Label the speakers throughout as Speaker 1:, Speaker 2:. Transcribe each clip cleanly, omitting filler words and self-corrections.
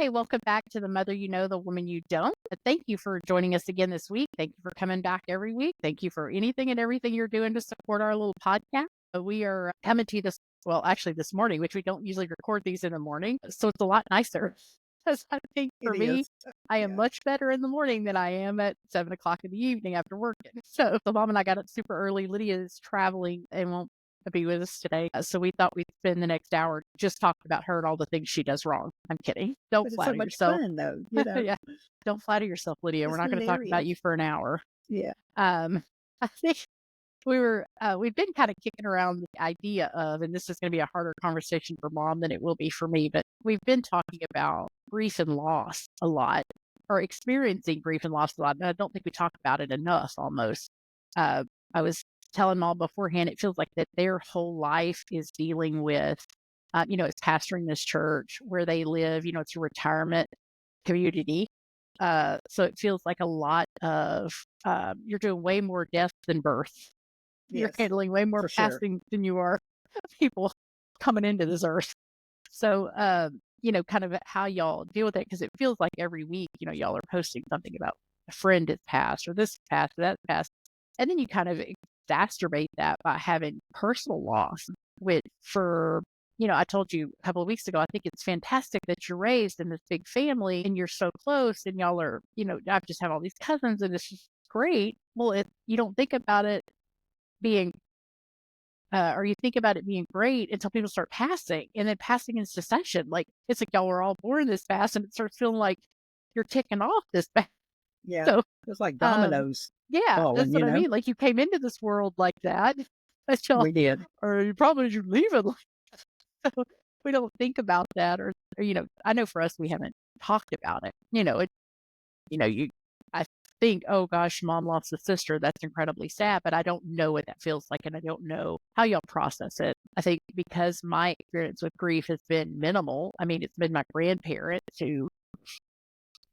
Speaker 1: Hi, welcome back to The Mother You Know, The Woman You Don't. Thank you for joining us again this week. Thank you for coming back every week. Thank you for anything and everything you're doing to support our little podcast. We are coming to you actually this morning, which we don't usually record these in the morning. So it's a lot nicer. Because I think for
Speaker 2: It
Speaker 1: me,
Speaker 2: is.
Speaker 1: I am
Speaker 2: Yeah.
Speaker 1: much better in the morning than I am at 7 o'clock in the evening after working. So the mom and I got up super early. Lydia is traveling and won't be with us today. So we thought we'd spend the next hour just talking about her and all the things she does wrong. I'm kidding. Don't
Speaker 2: But it's so
Speaker 1: flatter
Speaker 2: much
Speaker 1: yourself.
Speaker 2: fun, though.
Speaker 1: Yeah. Don't flatter yourself, Lydia. We're
Speaker 2: It's
Speaker 1: not going to talk about
Speaker 2: hilarious.
Speaker 1: you for an hour.
Speaker 2: Yeah.
Speaker 1: I think we've been kind of kicking around the idea of, and this is going to be a harder conversation for mom than it will be for me, but we've been talking about grief and loss a lot, or experiencing grief and loss a lot. And I don't think we talk about it enough almost. I was telling mom beforehand, it feels like that their whole life is dealing with, it's pastoring this church where they live, it's a retirement community. So it feels like a lot of, you're doing way more death than birth. You're
Speaker 2: Yes,
Speaker 1: handling way more
Speaker 2: for sure.
Speaker 1: passing than you are people coming into this earth. So, kind of how y'all deal with it, because it feels like every week, y'all are posting something about a friend has passed or this passed or that passed. And then you kind of exacerbate that by having personal loss, which I told you a couple of weeks ago, I think it's fantastic that you're raised in this big family and you're so close and y'all are, I've just have all these cousins and it's just great. Well, if you don't think about it being or you think about it being great until people start passing, and then passing in succession. Like, it's like y'all were all born this fast, and it starts feeling like you're ticking off this fast.
Speaker 2: Yeah.
Speaker 1: So,
Speaker 2: It's like
Speaker 1: um,
Speaker 2: dominoes
Speaker 1: yeah, that's
Speaker 2: falling,
Speaker 1: what I mean. Like, you came into this world like that, but y'all,
Speaker 2: We did.
Speaker 1: or you probably should leave it like so. We don't think about that, or I know for us, we haven't talked about it. You I think, "Oh gosh, mom lost a sister, that's incredibly sad," but I don't know what that feels like, and I don't know how y'all process it. I think because my experience with grief has been minimal, I mean, it's been my grandparents who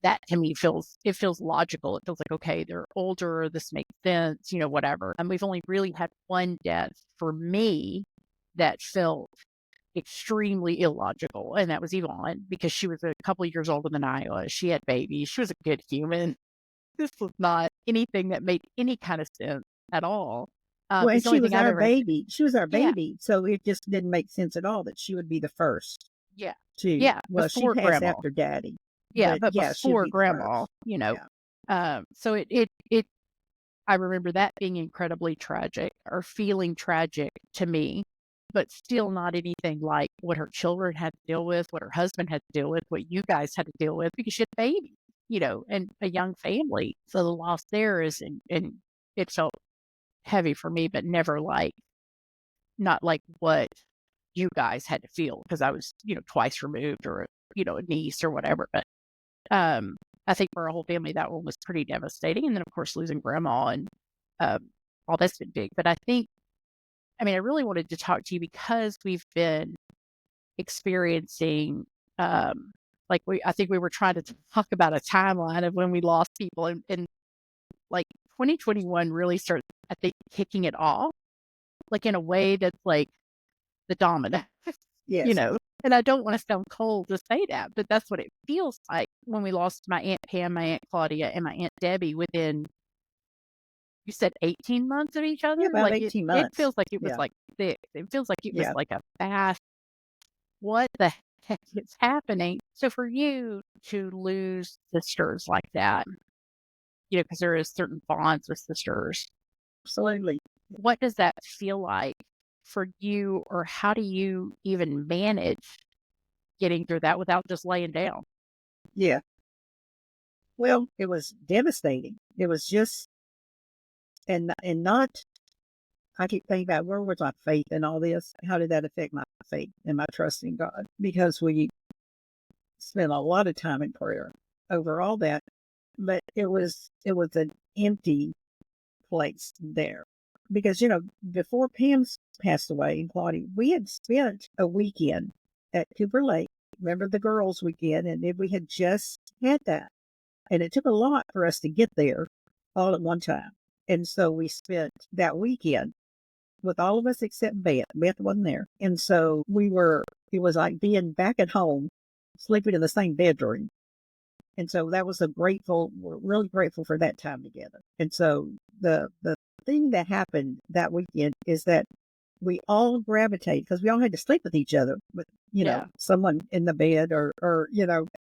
Speaker 1: that to me feels logical. It feels like, okay, they're older, this makes sense, whatever. And we've only really had one death for me that felt extremely illogical, and that was Yvonne, because she was a couple of years older than I was. She had babies. She was a good human. This was not anything that made any kind of sense at all.
Speaker 2: Well, and
Speaker 1: It's the
Speaker 2: she
Speaker 1: only
Speaker 2: was
Speaker 1: thing I've
Speaker 2: our
Speaker 1: ever
Speaker 2: baby. She was our
Speaker 1: Yeah,
Speaker 2: baby. So it just didn't make sense at all that she would be the first
Speaker 1: yeah,
Speaker 2: to,
Speaker 1: yeah,
Speaker 2: well, she
Speaker 1: before
Speaker 2: passed
Speaker 1: grandma.
Speaker 2: after daddy,
Speaker 1: Yeah,
Speaker 2: but
Speaker 1: but
Speaker 2: yeah, she'd
Speaker 1: before
Speaker 2: be the
Speaker 1: grandma,
Speaker 2: first. Yeah.
Speaker 1: so it I remember that being incredibly tragic, or feeling tragic to me, but still not anything like what her children had to deal with, what her husband had to deal with, what you guys had to deal with, because she had a baby, and a young family. So the loss there is, and it felt heavy for me, but never not like what you guys had to feel, because I was, twice removed, or, a niece or whatever. But I think for our whole family, that one was pretty devastating. And then, of course, losing grandma and um, all that's been big. But I really wanted to talk to you because we've been experiencing, I think we were trying to talk about a timeline of when we lost people, and like 2021 really starts, I think, kicking it off, like in a way that's like the domino, you
Speaker 2: Yes.
Speaker 1: know. And I don't want to sound cold to say that, but that's what it feels like when we lost my Aunt Pam, my Aunt Claudia, and my Aunt Debbie within, you said 18 months of each
Speaker 2: Yeah,
Speaker 1: other?
Speaker 2: about
Speaker 1: Like,
Speaker 2: 18
Speaker 1: it
Speaker 2: months.
Speaker 1: feels like it was
Speaker 2: Yeah.
Speaker 1: like thick. It feels like it was
Speaker 2: Yeah.
Speaker 1: like a fast, what the heck is happening? So for you to lose sisters like that, because there is certain bonds with sisters,
Speaker 2: Absolutely.
Speaker 1: what does that feel like for you, or how do you even manage getting through that without just laying down?
Speaker 2: Yeah. Well, it was devastating. It was just, and not, I keep thinking about where was my faith in all this? How did that affect my faith and my trust in God? Because we spent a lot of time in prayer over all that, but it was an empty place there. Because, before Pam's passed away and Claudia, we had spent a weekend at Cooper Lake. Remember the girls' weekend? And then we had just had that. And it took a lot for us to get there all at one time. And so we spent that weekend with all of us except Beth. Beth wasn't there. And so it was like being back at home sleeping in the same bedroom. And so that was we're really grateful for that time together. And so the thing that happened that weekend is that we all gravitated because we all had to sleep with each other, with,
Speaker 1: Yeah.
Speaker 2: someone in the bed or,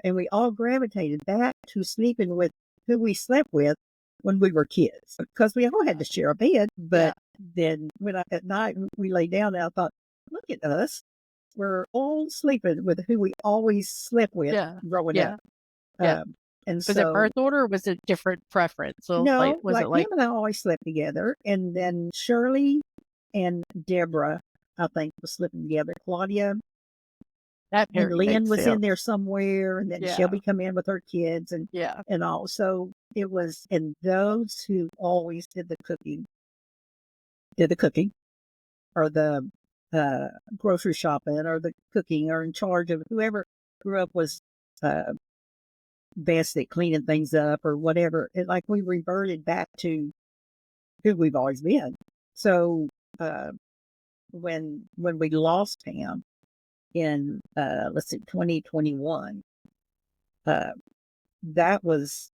Speaker 2: and we all gravitated back to sleeping with who we slept with when we were kids because we all had to share a bed.
Speaker 1: Yeah.
Speaker 2: But then at night we lay down and I thought, look at us. We're all sleeping with who we always slept with
Speaker 1: Yeah.
Speaker 2: growing up.
Speaker 1: Yeah. Yeah.
Speaker 2: And
Speaker 1: Was it
Speaker 2: so,
Speaker 1: birth order or was it different preference? So like,
Speaker 2: no,
Speaker 1: was it
Speaker 2: like
Speaker 1: like
Speaker 2: Pam and I always slept together. And then Shirley and Deborah, I think, was sleeping together. Claudia
Speaker 1: that
Speaker 2: and Lynn
Speaker 1: makes
Speaker 2: was in
Speaker 1: sense?
Speaker 2: there somewhere. And then
Speaker 1: Yeah.
Speaker 2: Shelby come in with her kids
Speaker 1: Yeah.
Speaker 2: and all. So it was, and those who always did the cooking or the grocery shopping or the cooking or in charge of whoever grew up was uh, best at cleaning things up or whatever. Like we reverted back to who we've always been. So uh, when we lost Pam in let's see 2021, uh, that was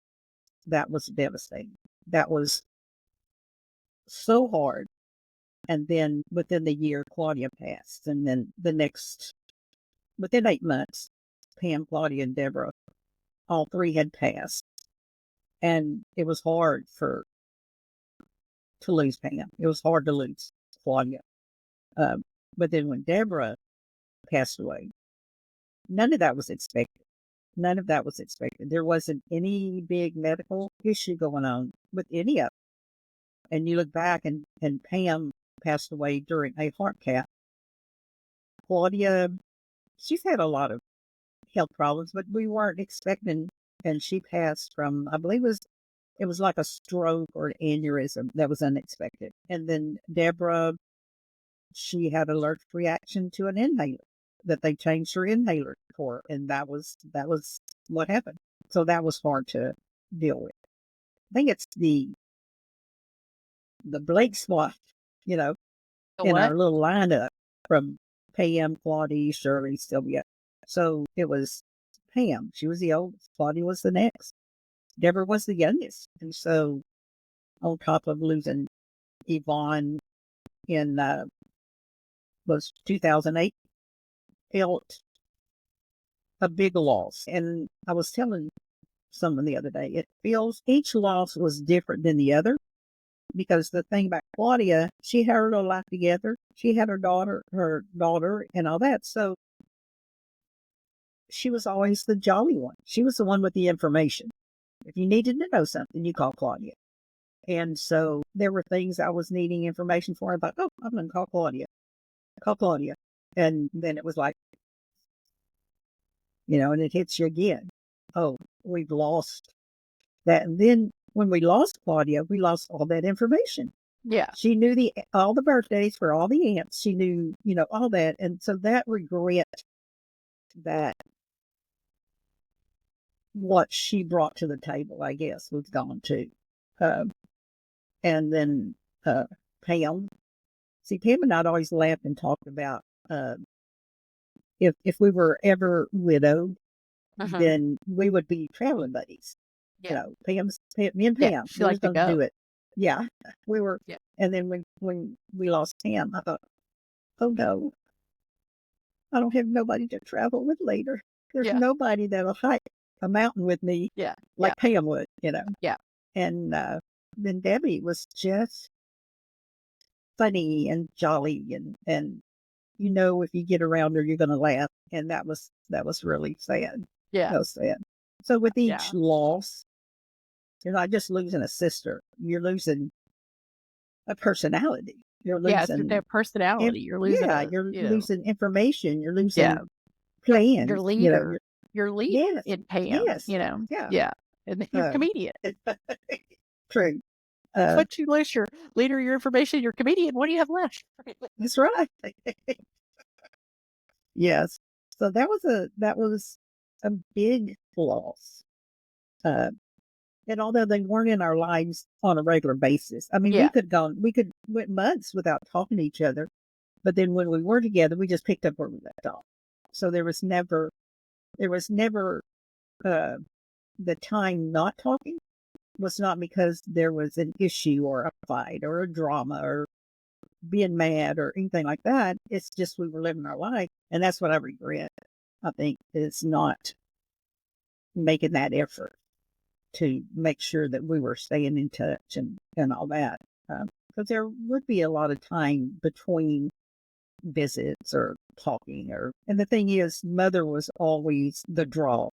Speaker 2: devastating. That was so hard. And then within the year, Claudia passed, and then within 8 months, Pam, Claudia, and Deborah, all three had passed, and it was hard to lose Pam. It was hard to lose Claudia. Um, but then when Deborah passed away, none of that was expected. None of that was expected. There wasn't any big medical issue going on with any of it. And you look back and Pam passed away during a heart cath. Claudia, she's had a lot of health problems, but we weren't expecting, and she passed from, I believe it was like a stroke or an aneurysm that was unexpected. And then Deborah, she had an allergic reaction to an inhaler that they changed her inhaler for, and that was what happened. So that was hard to deal with. I think it's the Blake spot, you know,
Speaker 1: The
Speaker 2: in
Speaker 1: what?
Speaker 2: our little lineup from Pam, Claudia, Shirley, Sylvia. So it was Pam. She was the oldest. Claudia was the next. Deborah was the youngest. And so on top of losing Yvonne in was 2008, felt a big loss. And I was telling someone the other day, it feels each loss was different than the other because the thing about Claudia, she had her little life together. She had her daughter and all that. So she was always the jolly one. She was the one with the information. If you needed to know something, you call Claudia. And so there were things I was needing information for. I thought, oh, I'm going to call Claudia. Call Claudia. And then it was like, and it hits you again. Oh, we've lost that. And then when we lost Claudia, we lost all that information.
Speaker 1: Yeah.
Speaker 2: She knew all the birthdays for all the aunts. She knew, all that. And so that regret that what she brought to the table, I guess, was gone too. Um, and then Pam. See, Pam and I'd always laughed and talked about if we were ever widowed,
Speaker 1: Uh-huh.
Speaker 2: then we would be traveling buddies.
Speaker 1: Yeah.
Speaker 2: Me and
Speaker 1: Yeah.
Speaker 2: Pam,
Speaker 1: She
Speaker 2: we was
Speaker 1: liked to
Speaker 2: going to do
Speaker 1: go.
Speaker 2: it. Yeah, we were.
Speaker 1: Yeah.
Speaker 2: And then when we lost Pam, I thought, oh no, I don't have nobody to travel with later. There's
Speaker 1: Yeah.
Speaker 2: nobody that'll hike a mountain with me
Speaker 1: Yeah. Yeah.
Speaker 2: like Pam would.
Speaker 1: Yeah.
Speaker 2: And then Debbie was just funny and jolly and if you get around her you're going to laugh, and that was really sad.
Speaker 1: Yeah.
Speaker 2: That was sad. So with each
Speaker 1: Yeah.
Speaker 2: loss, you're not just losing a sister, you're losing a personality, you're
Speaker 1: Yeah. It's
Speaker 2: losing
Speaker 1: their personality. You're losing
Speaker 2: yeah,
Speaker 1: a,
Speaker 2: you're losing information, you're
Speaker 1: yeah,
Speaker 2: losing
Speaker 1: your
Speaker 2: plans,
Speaker 1: leader, your leader
Speaker 2: yes,
Speaker 1: in Pam,
Speaker 2: yes, yeah,
Speaker 1: Yeah. And then your
Speaker 2: uh,
Speaker 1: comedian.
Speaker 2: true,
Speaker 1: Once you lose your leader, your information, your comedian, what do you have left?
Speaker 2: that's right. Yes. So that was a big loss. Uh, and although they weren't in our lives on a regular basis, I mean,
Speaker 1: Yeah.
Speaker 2: we could went months without talking to each other. But then when we were together, we just picked up where we left off. So there was never There was never, uh, the time not talking was not because there was an issue or a fight or a drama or being mad or anything like that. It's just we were living our life, and that's what I regret. I think is not making that effort to make sure that we were staying in touch and all that. Because there would be a lot of time between visits or talking and the thing is mother was always the draw.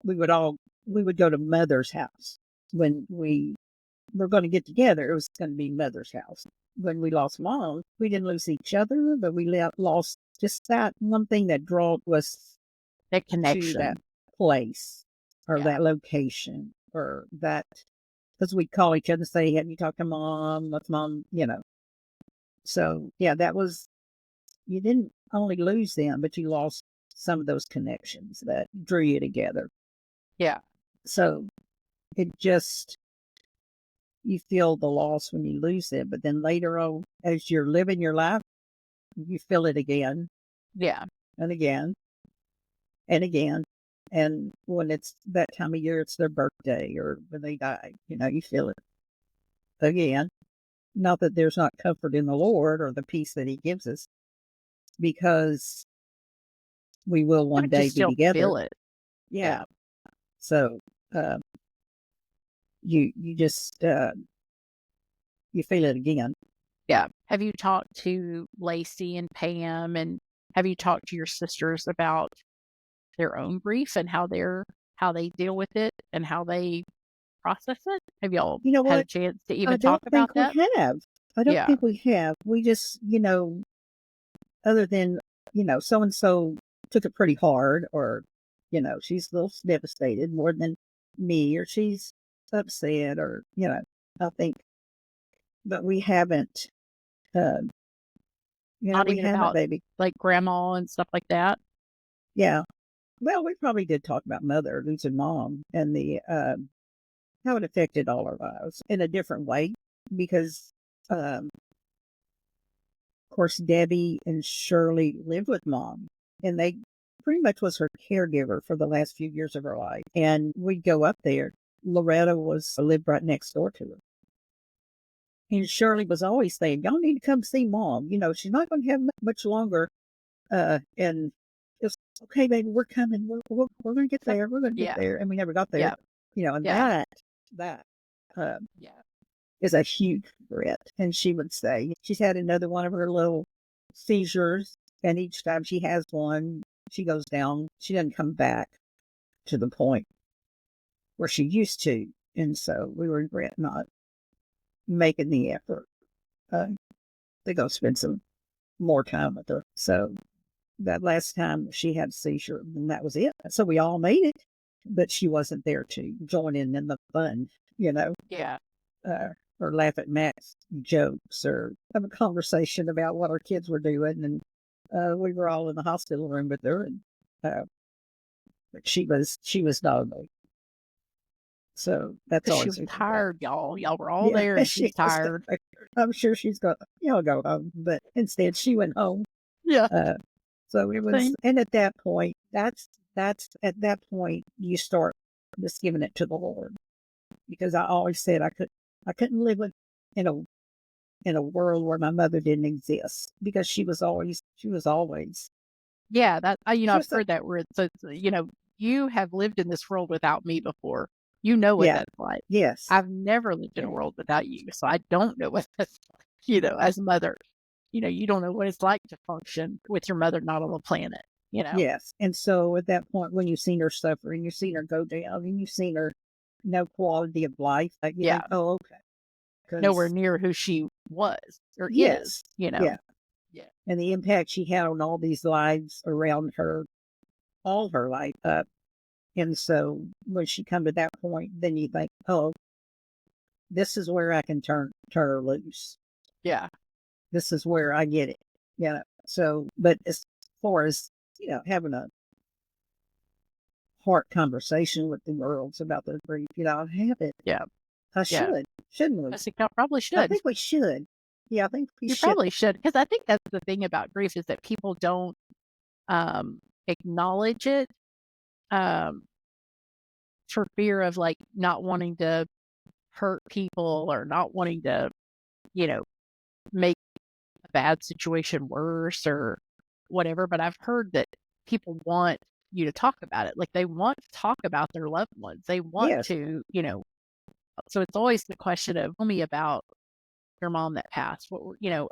Speaker 2: We would all we would go to mother's house when we were going to get together. It was going to be mother's house. When we lost mom, we didn't lose each other, but we lost just that one thing that drew us
Speaker 1: That
Speaker 2: to that
Speaker 1: connection.
Speaker 2: place or
Speaker 1: Yeah.
Speaker 2: that location or that because we'd call each other and say, have you talked to mom? What's mom, So yeah, that was you didn't only lose them, but you lost some of those connections that drew you together.
Speaker 1: Yeah.
Speaker 2: So it just you feel the loss when you lose it, but then later on, as you're living your life, you feel it again
Speaker 1: Yeah.
Speaker 2: and again and again. And when it's that time of year, it's their birthday or when they die, you feel it again. Not that there's not comfort in the Lord or the peace that He gives us, because we will
Speaker 1: Yeah,
Speaker 2: one
Speaker 1: but you
Speaker 2: day be
Speaker 1: still
Speaker 2: together.
Speaker 1: feel it.
Speaker 2: Yeah.
Speaker 1: Yeah.
Speaker 2: So uh, you just you feel it again.
Speaker 1: Yeah. Have you talked to Lacey and Pam, and have you talked to your sisters about their own grief and how they deal with it and how they process it? Have y'all
Speaker 2: You know
Speaker 1: had a
Speaker 2: what?
Speaker 1: chance to
Speaker 2: I
Speaker 1: even talk
Speaker 2: don't
Speaker 1: about
Speaker 2: think we
Speaker 1: that?
Speaker 2: have. I don't
Speaker 1: Yeah.
Speaker 2: think we have. We just, other than, so and so took it pretty hard, or, she's a little devastated more than me, or she's upset, or, I think, but we haven't, uh,
Speaker 1: Not
Speaker 2: we
Speaker 1: even
Speaker 2: haven't,
Speaker 1: about,
Speaker 2: baby.
Speaker 1: like, grandma and stuff like that?
Speaker 2: Yeah. Well, we probably did talk about mother losing mom and how it affected all our lives in a different way because, of course, Debbie and Shirley lived with mom, and they pretty much was her caregiver for the last few years of her life. And we'd go up there. Loretta was lived right next door to her. And Shirley was always saying, y'all need to come see mom. She's not going to have much longer. And it's okay, baby, we're coming. We're going to get there. We're going to get
Speaker 1: Yeah.
Speaker 2: there. And we never got there.
Speaker 1: Yeah.
Speaker 2: And
Speaker 1: Yeah.
Speaker 2: that, uh,
Speaker 1: Yeah.
Speaker 2: is a huge regret. And she would say she's had another one of her little seizures, and each time she has one, she goes down. She doesn't come back to the point where she used to. And so we regret not making the effort uh, to go spend some more time with her. So that last time she had a seizure, and that was it. So we all made it, but she wasn't there to join in the fun, you know.
Speaker 1: Yeah.
Speaker 2: uh, or laugh at Matt's jokes or have a conversation about what our kids were doing. And we were all in the hospital room with her, and uh, but she was not. So that's
Speaker 1: 'Cause she
Speaker 2: always
Speaker 1: was
Speaker 2: a regret.
Speaker 1: tired, y'all. Y'all were all
Speaker 2: Yeah,
Speaker 1: there and
Speaker 2: she
Speaker 1: she's
Speaker 2: was
Speaker 1: tired.
Speaker 2: tired. I'm sure she's got go home, but instead she went home.
Speaker 1: Yeah.
Speaker 2: Uh, so it was,
Speaker 1: Same.
Speaker 2: and at that point, that's at that point you start just giving it to the Lord, because I always said I couldn't live in a in a world where my mother didn't exist, because she was always
Speaker 1: Yeah,
Speaker 2: she
Speaker 1: I've
Speaker 2: was a
Speaker 1: heard that word. So, you have lived in this world without me before. You know what
Speaker 2: yeah,
Speaker 1: that's like.
Speaker 2: yes,
Speaker 1: I've never lived in a
Speaker 2: yeah,
Speaker 1: world without you, so I don't know what that's like, as a mother. You don't know what it's like to function with your mother not on the planet, you know?
Speaker 2: yes. And so at that point, when you've seen her suffer and you've seen her go down and you've seen her no quality of life, you
Speaker 1: Yeah,
Speaker 2: think, oh, okay,
Speaker 1: nowhere
Speaker 2: because
Speaker 1: near who she was or is,
Speaker 2: yes,
Speaker 1: you know?
Speaker 2: yeah,
Speaker 1: Yeah.
Speaker 2: and the impact she had on all these lives around her, all her life. And so when she come to that point, then you think, oh, this is where I can turn her loose.
Speaker 1: Yeah.
Speaker 2: This is where I get it. Yeah. So, but as far as, having a heart conversation with the girls about the grief, I have it.
Speaker 1: Yeah.
Speaker 2: I
Speaker 1: Yeah.
Speaker 2: should, shouldn't we?
Speaker 1: I think y'all probably
Speaker 2: I
Speaker 1: should.
Speaker 2: think we should. Yeah, I think we
Speaker 1: You
Speaker 2: should.
Speaker 1: probably should, because I think that's the thing about grief is that people don't, acknowledge it. um, for fear of like not wanting to hurt people or not wanting to, you know, make a bad situation worse or whatever. But I've heard that people want you to talk about it. Like they want to talk about their loved ones. They want
Speaker 2: Yes.
Speaker 1: to, so it's always the question of tell me about your mom that passed.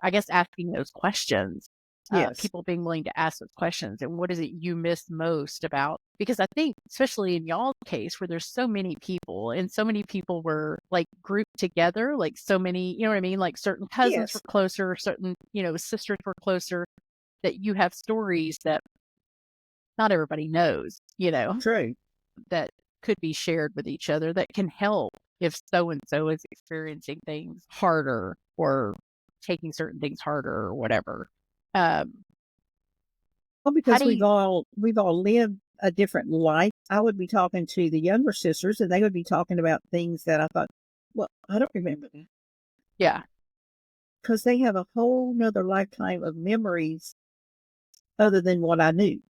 Speaker 1: I guess asking those questions,
Speaker 2: Yes.
Speaker 1: people being willing to ask those questions and what is it you miss most about, because I think especially in y'all's case where there's so many people and so many people were like grouped together, like so many, you know what I mean? Like certain cousins were
Speaker 2: Yes.
Speaker 1: closer, certain, sisters were closer, that you have stories that not everybody knows,
Speaker 2: True.
Speaker 1: that could be shared with each other that can help if so and so is experiencing things harder or taking certain things harder or whatever. Um,
Speaker 2: Well,
Speaker 1: how
Speaker 2: because
Speaker 1: do you
Speaker 2: we've all lived a different life. I would be talking to the younger sisters, and they would be talking about things that I thought, well, I don't remember that
Speaker 1: yeah,
Speaker 2: because they have a whole nother lifetime of memories other than what I knew.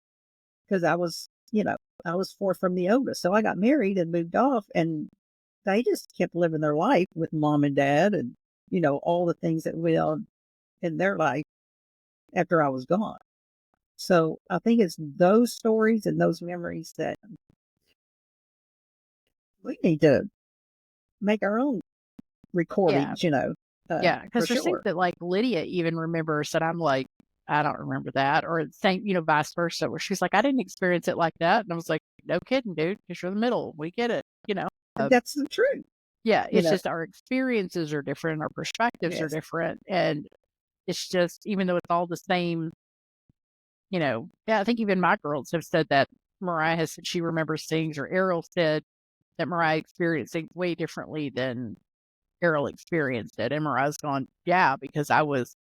Speaker 2: Because I was fourth from the oldest, so I got married and moved off, and they just kept living their life with mom and dad, and all the things that went on in their life after I was gone. So I think it's those stories and those memories that we need to make our own
Speaker 1: yeah,
Speaker 2: recordings,
Speaker 1: yeah,
Speaker 2: for
Speaker 1: because there's things
Speaker 2: sure.
Speaker 1: that like Lydia even remembers that I'm like, I don't remember that, or same, vice versa, where she's like, I didn't experience it like that, and I was like, no kidding, dude, because you're in the middle, we get it.
Speaker 2: And
Speaker 1: Uh,
Speaker 2: that's the truth,
Speaker 1: yeah,
Speaker 2: you
Speaker 1: it's
Speaker 2: know.
Speaker 1: just our experiences are different, our perspectives are
Speaker 2: Yes.
Speaker 1: different, and it's just even though it's all the same. Yeah, I think even my girls have said that Mariah has said she remembers things, or Errol said that Mariah experienced things way differently than Errol experienced it. And Mariah's gone, yeah, because I was,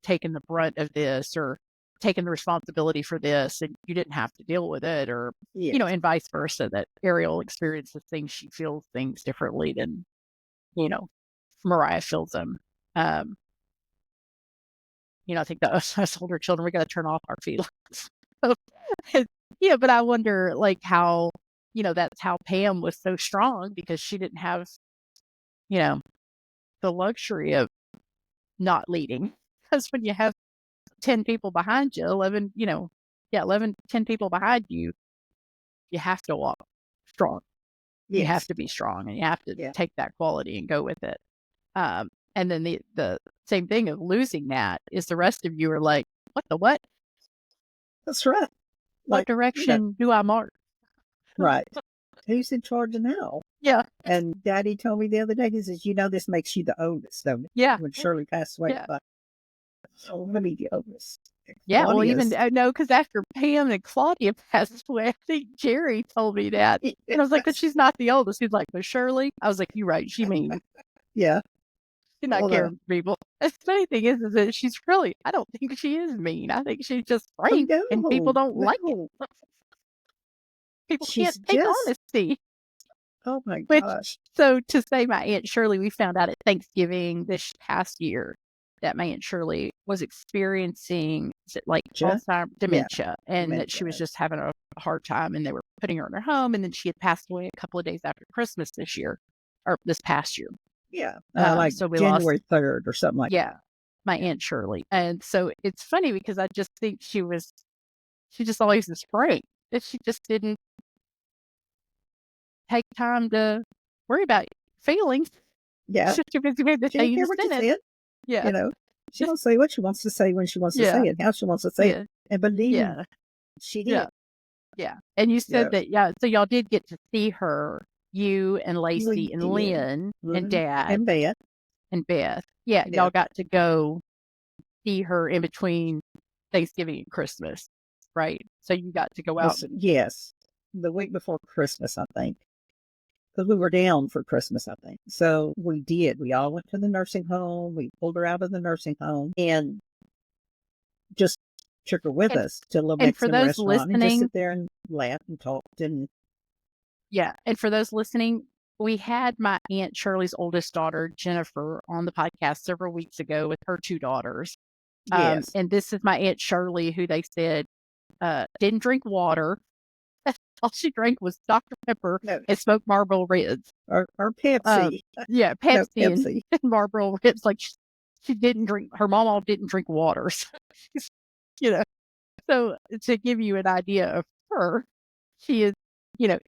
Speaker 1: taking the brunt of this or taking the responsibility for this and you didn't have to deal with it or,
Speaker 2: Yes.
Speaker 1: and vice versa, that Ariel experiences things, she feels things differently than, you know, Mariah feels them. Um, I think that us older children, we got to turn off our feelings. So, yeah, but I wonder like how, that's how Pam was so strong because she didn't have, you know, the luxury of not leading. Because when you have 10 people behind you, 11, yeah, 11, 10 people behind you, you have to walk strong. You have
Speaker 2: Yes.
Speaker 1: to be strong and you have to
Speaker 2: Yeah.
Speaker 1: take that quality and go with it. And then the same thing of losing that is the rest of you are like, what the what?
Speaker 2: That's right.
Speaker 1: What
Speaker 2: Like,
Speaker 1: direction do I mark?
Speaker 2: right. Who's in charge now?
Speaker 1: Yeah,
Speaker 2: And Daddy told me the other day, he says, this makes you the oldest, don't it?
Speaker 1: yeah,
Speaker 2: When Shirley passed away, I
Speaker 1: yeah.
Speaker 2: thought, oh, let me the oldest.
Speaker 1: Yeah, well, even
Speaker 2: Claudia's.
Speaker 1: no, because after Pam and Claudia passed away, I think Jerry told me that, and I was like, "But
Speaker 2: Yes.
Speaker 1: she's not the oldest." He's like, "But Shirley," I was like, "You're right. She mean
Speaker 2: Yeah.
Speaker 1: she's not
Speaker 2: Well,
Speaker 1: caring for people." The funny thing is that she's really. I don't think she is mean. I think she's just
Speaker 2: oh,
Speaker 1: frank, and people
Speaker 2: no,
Speaker 1: don't like it.
Speaker 2: no.
Speaker 1: People can't
Speaker 2: She's
Speaker 1: take
Speaker 2: just,
Speaker 1: honesty.
Speaker 2: oh my
Speaker 1: Which,
Speaker 2: gosh.
Speaker 1: so to say, my Aunt Shirley, we found out at Thanksgiving this past year that my Aunt Shirley was experiencing is it like
Speaker 2: Ja?
Speaker 1: Alzheimer's
Speaker 2: Yeah.
Speaker 1: dementia and that she was
Speaker 2: Dementia.
Speaker 1: just having a hard time and they were putting her in her home. And then she had passed away a couple of days after Christmas this year or this past year.
Speaker 2: Yeah. Like
Speaker 1: So we lost,
Speaker 2: January 3rd or something like that.
Speaker 1: yeah, my
Speaker 2: Yeah.
Speaker 1: Aunt Shirley. And so it's funny because I just think she just always was frank that she just didn't take time to worry about feelings.
Speaker 2: Yeah.
Speaker 1: She's too busy maybe to
Speaker 2: She
Speaker 1: tell
Speaker 2: didn't
Speaker 1: you
Speaker 2: care
Speaker 1: the
Speaker 2: what you
Speaker 1: sentence.
Speaker 2: said.
Speaker 1: Yeah.
Speaker 2: You know, she don't say what she wants to say when she wants to say
Speaker 1: Yeah.
Speaker 2: it, how she wants to say it.
Speaker 1: Yeah.
Speaker 2: And believe me,
Speaker 1: Yeah.
Speaker 2: she
Speaker 1: Yeah.
Speaker 2: did.
Speaker 1: Yeah. And you
Speaker 2: You
Speaker 1: said
Speaker 2: know,
Speaker 1: that, yeah, so y'all did get to see her, you and
Speaker 2: we
Speaker 1: Lacey and
Speaker 2: did.
Speaker 1: Lynn and
Speaker 2: Mhm.
Speaker 1: Dad
Speaker 2: And Beth.
Speaker 1: and Beth. Yeah,
Speaker 2: Yeah.
Speaker 1: y'all got to go see her in between Thanksgiving and Christmas, right? So you got to go out and
Speaker 2: Yes. The week before Christmas, I think. Because we were down for Christmas, I think. So we did. We all went to the nursing home. We pulled her out of the nursing home and just took her with
Speaker 1: and
Speaker 2: us to a little
Speaker 1: and for
Speaker 2: Mexican
Speaker 1: those
Speaker 2: restaurant and just
Speaker 1: listening,
Speaker 2: sit there and laugh and talk. And
Speaker 1: yeah, and for those listening, we had my Aunt Shirley's oldest daughter, Jennifer, on the podcast several weeks ago with her two daughters.
Speaker 2: yes,
Speaker 1: And this is my Aunt Shirley, who they said didn't drink water all she drank was Dr. Pepper
Speaker 2: No,
Speaker 1: and smoked Marlboro Reds.
Speaker 2: or
Speaker 1: Uh,
Speaker 2: Pepsi.
Speaker 1: yeah,
Speaker 2: No,
Speaker 1: Pepsi and,
Speaker 2: Pepsi.
Speaker 1: and Marlboro Reds. Like she didn't drink. Her mama didn't drink water. So she's, you know, so to give you an idea of her, she is,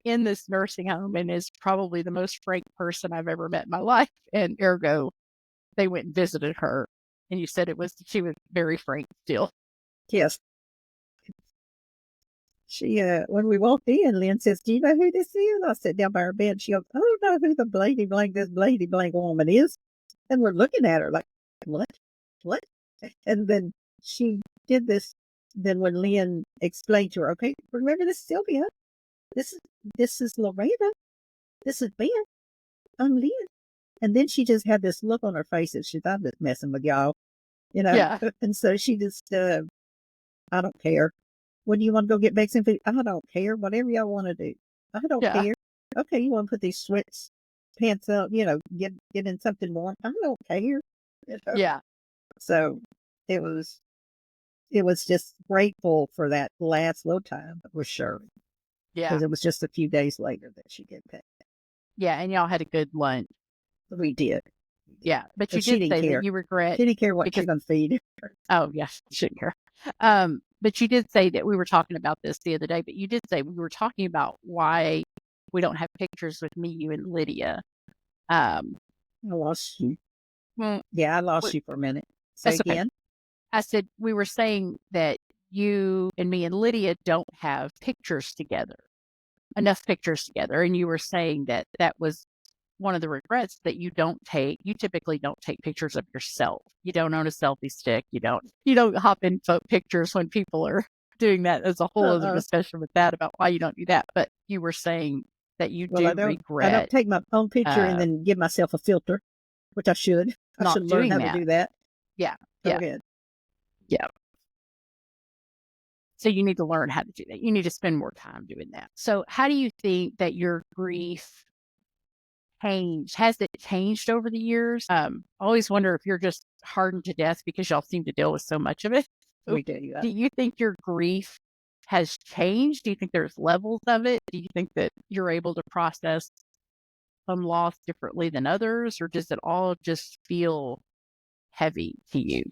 Speaker 1: in this nursing home and is probably the most frank person I've ever met in my life. And ergo, they went and visited her. And you said she was very frank still.
Speaker 2: Yes. She, when we walked in, Lynn says, "Do you know who this is?" I sat down by her bed. She goes, "I don't know who the Blady Blank, this Blady Blank woman is." And we're looking at her like, "What? What?" And then she did this. Then when Lynn explained to her, "Okay, remember this is Sylvia. This is Lorena. This is Ben. I'm Lynn." And then she just had this look on her face that she thought, "I'm just messing with y'all," you know.
Speaker 1: Yeah.
Speaker 2: And so she just, "I don't care. When do you want to go get Mexican food?" "I don't care. Whatever y'all want to do. I don't
Speaker 1: Yeah.
Speaker 2: care." "Okay, you want to put these sweats pants up, get in something warm." "I don't care."
Speaker 1: Yeah.
Speaker 2: So it was just grateful for that last little time with Shirley,
Speaker 1: Yeah.
Speaker 2: because it was just a few days later that she did that.
Speaker 1: Yeah. And y'all had a good lunch.
Speaker 2: We did.
Speaker 1: Yeah. But you
Speaker 2: But she
Speaker 1: did
Speaker 2: didn't
Speaker 1: say that
Speaker 2: care.
Speaker 1: you regret
Speaker 2: She didn't care what
Speaker 1: because,
Speaker 2: you're going to feed her.
Speaker 1: oh, yes, shouldn't care. But you did say that we were talking about this the other day, but you did say we were talking about why we don't have pictures with me, you, and Lydia. Um,
Speaker 2: I lost you.
Speaker 1: well,
Speaker 2: Yeah, I lost
Speaker 1: w-
Speaker 2: you for a minute. Say
Speaker 1: that's okay.
Speaker 2: again.
Speaker 1: I said we were saying that you and me and Lydia don't have pictures together, enough pictures together. And you were saying that that was one of the regrets that you typically don't take pictures of yourself. You don't own a selfie stick. You don't hop in pictures when people are doing that. There's a whole other
Speaker 2: Uh-uh.
Speaker 1: discussion with that about why you don't do that. But you were saying that you
Speaker 2: Well,
Speaker 1: do
Speaker 2: I don't
Speaker 1: regret
Speaker 2: take my own picture and
Speaker 1: uh,
Speaker 2: then give myself a filter, which I should. I
Speaker 1: not
Speaker 2: should learn
Speaker 1: doing
Speaker 2: how to
Speaker 1: that.
Speaker 2: do that.
Speaker 1: Yeah.
Speaker 2: Go
Speaker 1: Yeah.
Speaker 2: ahead.
Speaker 1: Yeah. So you need to learn how to do that. You need to spend more time doing that. So how do you think that your grief changed? Has it changed over the years? I always wonder if you're just hardened to death because y'all seem to deal with so much of it. So
Speaker 2: We do.
Speaker 1: do you think your grief has changed? Do you think there's levels of it? Do you think that you're able to process some loss differently than others, or does it all just feel heavy to you?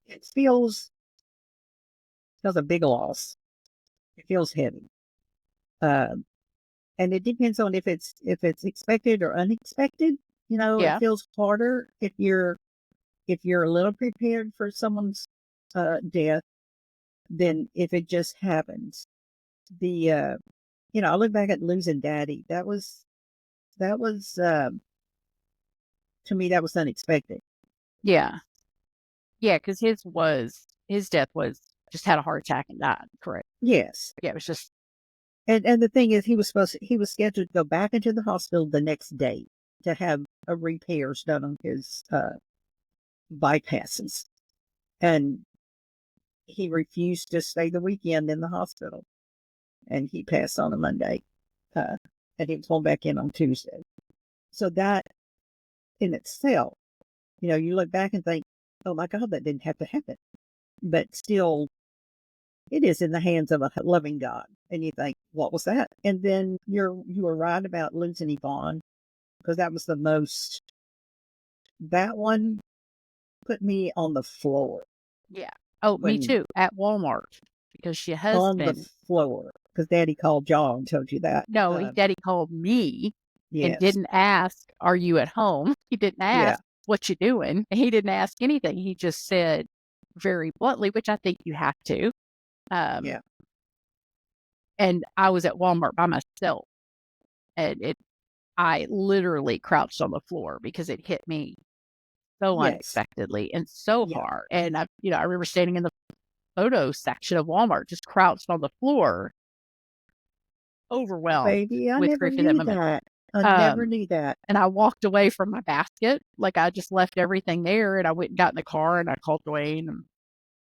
Speaker 2: It feels a big loss. It feels heavy. Um, and it depends on if it's expected or unexpected. It
Speaker 1: Yeah.
Speaker 2: feels harder if you're a little prepared for someone's death than if it just happens. The I look back at losing Daddy. That was to me, that was unexpected.
Speaker 1: Yeah. Yeah. Because his death was just had a heart attack and died. Correct.
Speaker 2: Yes.
Speaker 1: Yeah. It was just,
Speaker 2: And the thing is, he was scheduled to go back into the hospital the next day to have repairs done on his bypasses, and he refused to stay the weekend in the hospital, and he passed on a Monday, uh, and he was going back in on Tuesday. So that in itself, you look back and think, "Oh my God, that didn't have to happen," but still, it is in the hands of a loving God, and you think, "What was that?" And then you were right about losing Yvonne, because that was the most. That one put me on the floor.
Speaker 1: yeah. Oh, me
Speaker 2: When
Speaker 1: too. At Walmart because your
Speaker 2: On the
Speaker 1: husband,
Speaker 2: floor, because Daddy called y'all and told you that.
Speaker 1: no, daddy called me and
Speaker 2: Yes.
Speaker 1: didn't ask, "Are you at home?" He didn't
Speaker 2: Yeah.
Speaker 1: ask, "What you doing?" He didn't ask anything. He just said very bluntly, which I think you have to. Um,
Speaker 2: Yeah.
Speaker 1: and I was at Walmart by myself, and I literally crouched on the floor because it hit me so
Speaker 2: Yes.
Speaker 1: unexpectedly and so
Speaker 2: Yeah.
Speaker 1: hard. And I remember standing in the photo section of Walmart, just crouched on the floor, overwhelmed
Speaker 2: Baby, I
Speaker 1: with
Speaker 2: never
Speaker 1: grief at that
Speaker 2: knew
Speaker 1: moment.
Speaker 2: that. I never
Speaker 1: Um,
Speaker 2: knew that.
Speaker 1: and I walked away from my basket. Like I just left everything there and I went and got in the car and I called Dwayne and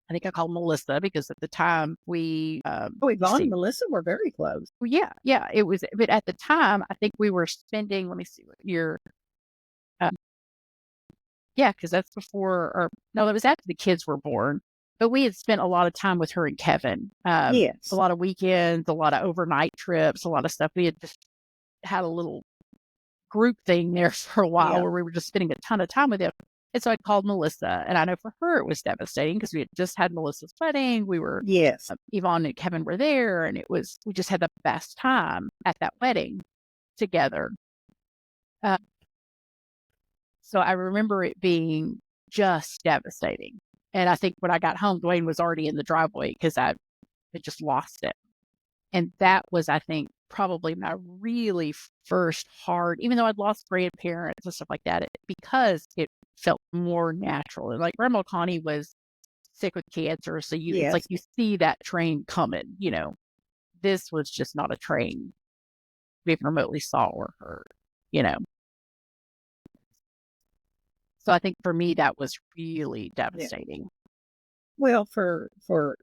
Speaker 1: I think I called Melissa because at the time
Speaker 2: Oh,
Speaker 1: you
Speaker 2: Yvonne and
Speaker 1: see,
Speaker 2: Melissa were very close.
Speaker 1: well, yeah, it was, but at the time I think we were spending, let me see what year, uh, yeah, because that's before, or no, that was after the kids were born. but we had spent a lot of time with her and Kevin. A
Speaker 2: Yes.
Speaker 1: lot of weekends, a lot of overnight trips, a lot of stuff. We had just had a little group thing there for a while
Speaker 2: Yeah.
Speaker 1: where we were just spending a ton of time with him. And so I called Melissa, and I know for her it was devastating because we had just had Melissa's wedding. We were
Speaker 2: Yes.
Speaker 1: Yvonne and Kevin were there, and we just had the best time at that wedding together. Uh, so I remember it being just devastating. And I think when I got home, Dwayne was already in the driveway because I had just lost it. And that was, I think, probably my really first hard, even though I'd lost grandparents and stuff like that, because it felt more natural. And like Grandma Connie was sick with cancer, so it's like
Speaker 2: Yes.
Speaker 1: you see that train coming. This was just not a train we even remotely saw or heard. You know, so I think for me that was really
Speaker 2: Yeah.
Speaker 1: devastating.
Speaker 2: Well, for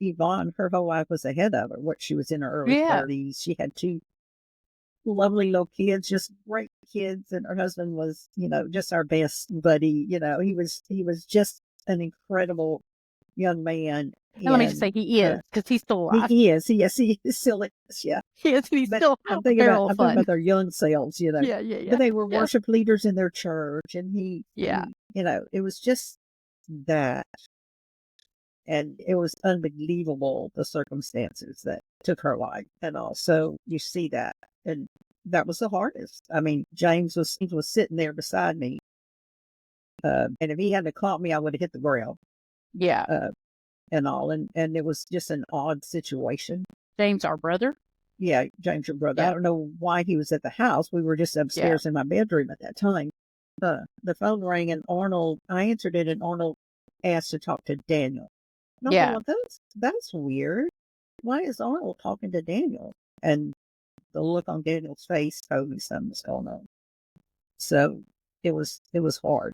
Speaker 2: Yvonne, her whole life was ahead of her. What she was in her early
Speaker 1: Yeah,
Speaker 2: 30s. She had two lovely little kids, just great kids, and her husband was, just our best buddy. He was just an incredible young man,
Speaker 1: and let me just say
Speaker 2: and
Speaker 1: he is because he's still alive.
Speaker 2: he is. Yes, he still is. Yeah.
Speaker 1: He is. He's
Speaker 2: But
Speaker 1: still
Speaker 2: I'm
Speaker 1: a
Speaker 2: thinking about
Speaker 1: barrel of
Speaker 2: I'm thinking
Speaker 1: fun.
Speaker 2: about their young selves.
Speaker 1: Yeah, yeah,
Speaker 2: But
Speaker 1: yeah,
Speaker 2: they were
Speaker 1: yeah,
Speaker 2: worship leaders in their church, and
Speaker 1: yeah.
Speaker 2: it was just that, and it was unbelievable the circumstances that took her life, and also you see that, and that was the hardest. I mean, James was sitting there beside me, and if he hadn't caught me, I would have hit the ground,
Speaker 1: Yeah.
Speaker 2: uh, and all, and it was just an odd situation.
Speaker 1: James, our brother.
Speaker 2: Yeah, James, your brother. I
Speaker 1: Yeah,
Speaker 2: don't know why he was at the house. We were just
Speaker 1: yeah.
Speaker 2: upstairs in my bedroom at that time. The phone rang, and I answered it, and Arnold asked to talk to Daniel. And I thought,
Speaker 1: Yeah.
Speaker 2: well, that's weird. Why is Arnold talking to Daniel? And the look on Daniel's face told me something was going on. So it was hard.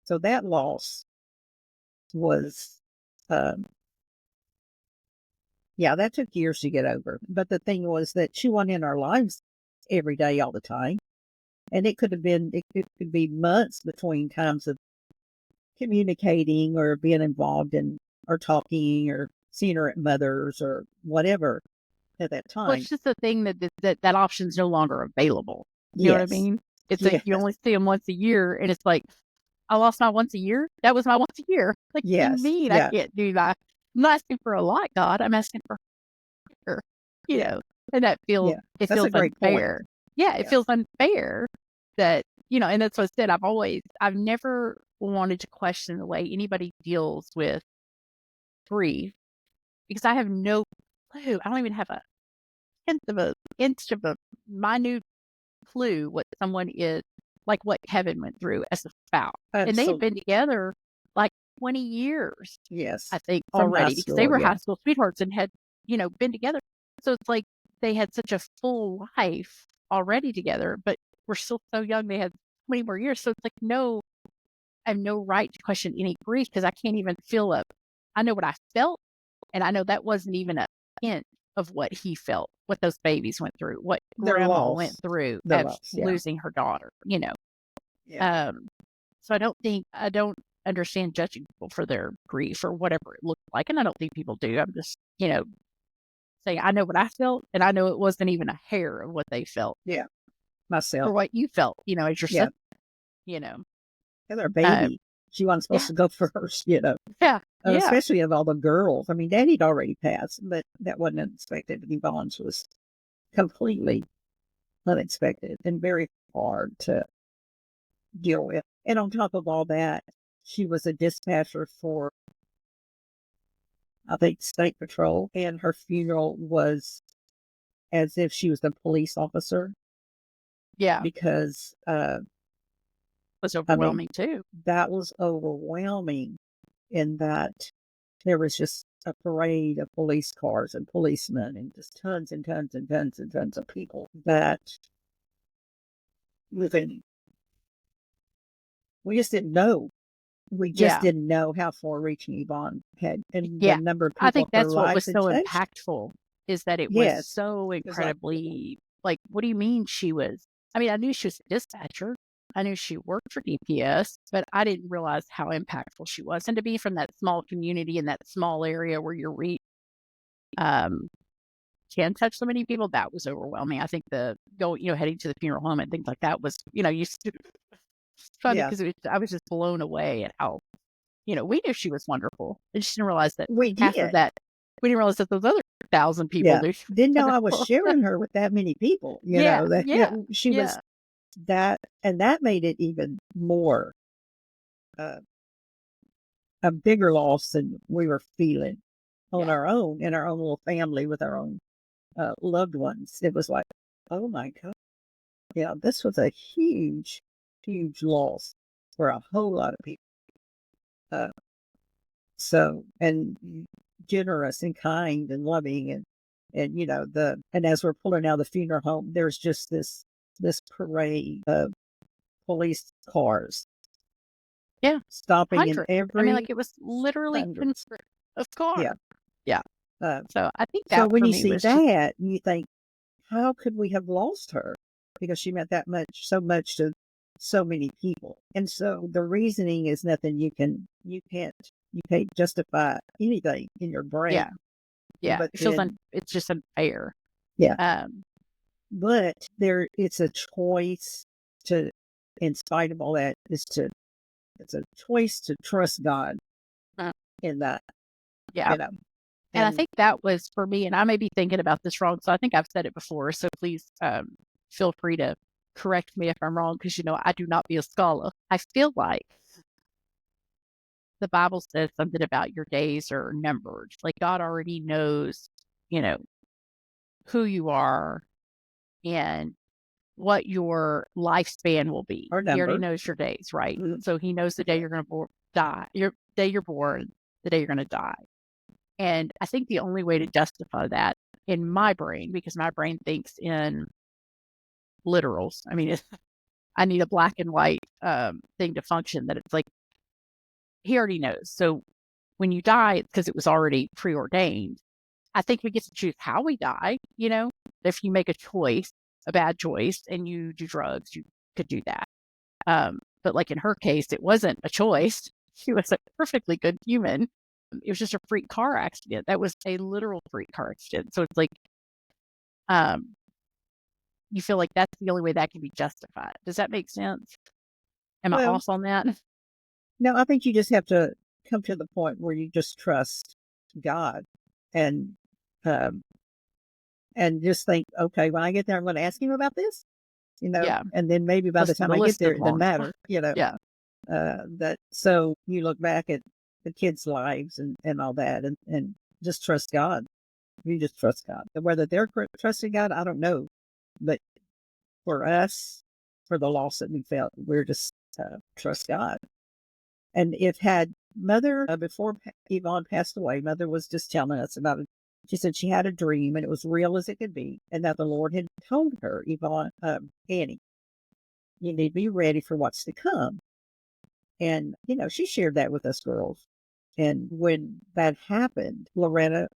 Speaker 2: So that loss was, um, yeah, that took years to get over. But the thing was that she wasn't in our lives every day, all the time. And it could be months between times of communicating or being involved in or talking or seeing her at Mother's or whatever at that
Speaker 1: Well,
Speaker 2: time.
Speaker 1: it's just the thing that option's no longer available. You know what I
Speaker 2: Yes.
Speaker 1: mean? It's like
Speaker 2: Yes.
Speaker 1: you only see them once a year, and it's like I lost my once a year. That was my once a year. Like, what do you
Speaker 2: Yes.
Speaker 1: mean I
Speaker 2: Yeah.
Speaker 1: can't do that? I'm not asking for a lot, God. I'm asking for her. You
Speaker 2: Yeah.
Speaker 1: know, and
Speaker 2: Yeah.
Speaker 1: it
Speaker 2: That's a
Speaker 1: feels
Speaker 2: great point.
Speaker 1: unfair. Yeah, it
Speaker 2: Yeah.
Speaker 1: feels unfair that and that's what I said. I've never wanted to question the way anybody deals with grief because I have no clue. I don't even have a inch of a minute clue what someone is like what Kevin went through as a spouse. And they had been
Speaker 2: Absolutely.
Speaker 1: together like 20 years,
Speaker 2: Yes.
Speaker 1: I think,
Speaker 2: From high
Speaker 1: already because they
Speaker 2: school.
Speaker 1: were high
Speaker 2: Yeah.
Speaker 1: school sweethearts and had, been together. So it's like they had such a full life already together, but we're still so young. They had 20 more years. So it's like, no, I have no right to question any grief because I can't even I know what I felt. And I know that wasn't even a hint of what he felt, what those babies went through, what
Speaker 2: Their
Speaker 1: grandma went
Speaker 2: loss.
Speaker 1: through
Speaker 2: Their
Speaker 1: of
Speaker 2: loss. Yeah.
Speaker 1: losing her daughter.
Speaker 2: Yeah.
Speaker 1: Um, so I don't understand judging people for their grief or whatever it looked like. And I don't think people do. I'm just, saying I know what I felt and I know it wasn't even a hair of what they felt
Speaker 2: Yeah.
Speaker 1: or
Speaker 2: Myself.
Speaker 1: what you felt, as your
Speaker 2: Yeah.
Speaker 1: son, you know.
Speaker 2: And their
Speaker 1: Uh,
Speaker 2: baby. She wasn't supposed
Speaker 1: yeah,
Speaker 2: to go first.
Speaker 1: yeah, yeah,
Speaker 2: Especially of all the girls. I mean, Daddy'd already passed, but that wasn't unexpected. Yvonne's was completely unexpected and very hard to deal with. And on top of all that, she was a dispatcher for, I think, State Patrol, and her funeral was as if she was a police officer
Speaker 1: yeah. It
Speaker 2: because,
Speaker 1: was
Speaker 2: I mean,
Speaker 1: overwhelming too.
Speaker 2: that was overwhelming in that there was just a parade of police cars and policemen and just tons and tons and tons and tons of people that within we just didn't know. We just
Speaker 1: Yeah,
Speaker 2: didn't know how far-reaching Yvonne had and the
Speaker 1: yeah.
Speaker 2: number of
Speaker 1: I
Speaker 2: people
Speaker 1: think
Speaker 2: her
Speaker 1: that's what was
Speaker 2: lives had
Speaker 1: so
Speaker 2: touched.
Speaker 1: impactful is that it was
Speaker 2: Yes.
Speaker 1: so
Speaker 2: It was like,
Speaker 1: incredibly like, what do you mean she was? I mean, I knew she was a dispatcher, I knew she worked for DPS, but I didn't realize how impactful she was. And to be from that small community in that small area where your reach um, can touch so many people, that was overwhelming. I think heading to the funeral home and things like that was, it's funny
Speaker 2: Yeah,
Speaker 1: because I was just blown away at how, we knew she was wonderful. I just didn't realize that
Speaker 2: we
Speaker 1: half of
Speaker 2: did.
Speaker 1: that, we didn't realize that those other 1,000 people
Speaker 2: Yeah.
Speaker 1: knew she
Speaker 2: Didn't
Speaker 1: was
Speaker 2: know I was
Speaker 1: wonderful.
Speaker 2: sharing her with that many people,
Speaker 1: Yeah, yeah,
Speaker 2: that she was
Speaker 1: yeah,
Speaker 2: that, and that made it even more, uh, a bigger loss than we were feeling on
Speaker 1: yeah,
Speaker 2: our own, in our own little family with our own, loved ones. It was like, "Oh my god." Yeah, this was a huge, huge loss for a whole lot of people. Uh, so and generous and kind and loving and and as we're pulling out of the funeral home, there's just this parade of police cars
Speaker 1: yeah.
Speaker 2: stopping in
Speaker 1: Hundreds. I mean, like,
Speaker 2: every
Speaker 1: it was literally
Speaker 2: hundreds.
Speaker 1: hundreds of cars.
Speaker 2: Yeah.
Speaker 1: Yeah.
Speaker 2: Uh,
Speaker 1: So I think
Speaker 2: so
Speaker 1: that
Speaker 2: when
Speaker 1: for
Speaker 2: you
Speaker 1: me
Speaker 2: see
Speaker 1: was just
Speaker 2: that, you think, how could we have lost her? Because she meant that much, so much to so many people. And so the reasoning is nothing you can't justify anything in your
Speaker 1: yeah,
Speaker 2: brain.
Speaker 1: yeah.
Speaker 2: But
Speaker 1: It feels
Speaker 2: then
Speaker 1: it's just unfair.
Speaker 2: yeah,
Speaker 1: Um,
Speaker 2: but it's a choice to, in spite of all that, it's a choice to trust God
Speaker 1: uh,
Speaker 2: in that,
Speaker 1: yeah.
Speaker 2: you know.
Speaker 1: And I
Speaker 2: And
Speaker 1: think that was for me, and I may be thinking about this wrong, so I think I've said it before, so please, feel free to correct me if I'm wrong, because I do not be a scholar. I feel like the Bible says something about your days are numbered. Like, God already knows, you know, who you are and what your lifespan will be.
Speaker 2: our
Speaker 1: He already
Speaker 2: number.
Speaker 1: knows your days, right?
Speaker 2: Mhm.
Speaker 1: So he knows the day you're gonna die, your day you're born, the day you're gonna die. And I think the only way to justify that in my brain, because my brain thinks in literals. I mean, I need a black and white thing to function. That it's like he already knows. So when you die, it's because it was already preordained. I think we get to choose how we die. If you make a choice, a bad choice, and you do drugs, you could do that. But like in her case, it wasn't a choice. She was a perfectly good human. It was just a freak car accident. That was a literal freak car accident. So it's like, um, you feel like that's the only way that can be justified. Does that make sense? Am I
Speaker 2: Well,
Speaker 1: off on that?
Speaker 2: no, I think you just have to come to the point where you just trust God and um and just think, okay, when I get there, I'm going to ask him about this,
Speaker 1: Yeah.
Speaker 2: and then maybe by the
Speaker 1: Listen,
Speaker 2: time
Speaker 1: the
Speaker 2: I get
Speaker 1: list
Speaker 2: there,
Speaker 1: is
Speaker 2: it doesn't
Speaker 1: long.
Speaker 2: matter,
Speaker 1: Yeah.
Speaker 2: that so you look back at the kids' lives and all that, and just trust God. You just trust God. Whether they're trusting God, I don't know, but for us, for the loss that we felt, we're just trust God. And it had mother before Yvonne passed away. Mother was just telling us about it. She said she had a dream and it was real as it could be, and that the Lord had told her, Yvonne, Annie, you need to be ready for what's to come. And, she shared that with us girls. And when that happened, Loretta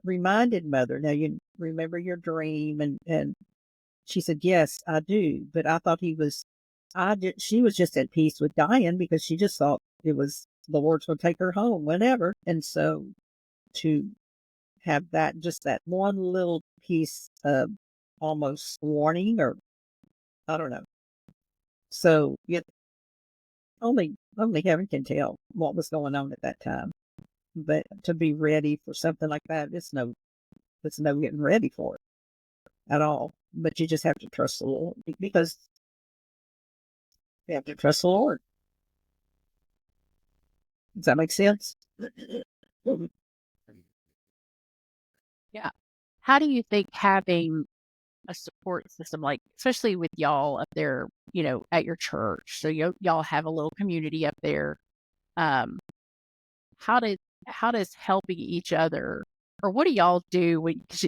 Speaker 2: reminded Mother, now you remember your dream. And she said, yes, I do. But I thought she was just at peace with dying because she just thought it was the Lord's going to take her home whenever. And so to have just that one little piece of almost warning, or I don't know. So only heaven can tell what was going on at that time. But to be ready for something like that, it's no getting ready for it at all. But you just have to trust the Lord, because you have to trust the Lord. Does that make sense?
Speaker 1: Yeah. How do you think having a support system, like especially with y'all up there, at your church, so y'all have a little community up there. Um, how does helping each other, or what do y'all do when? 'Cause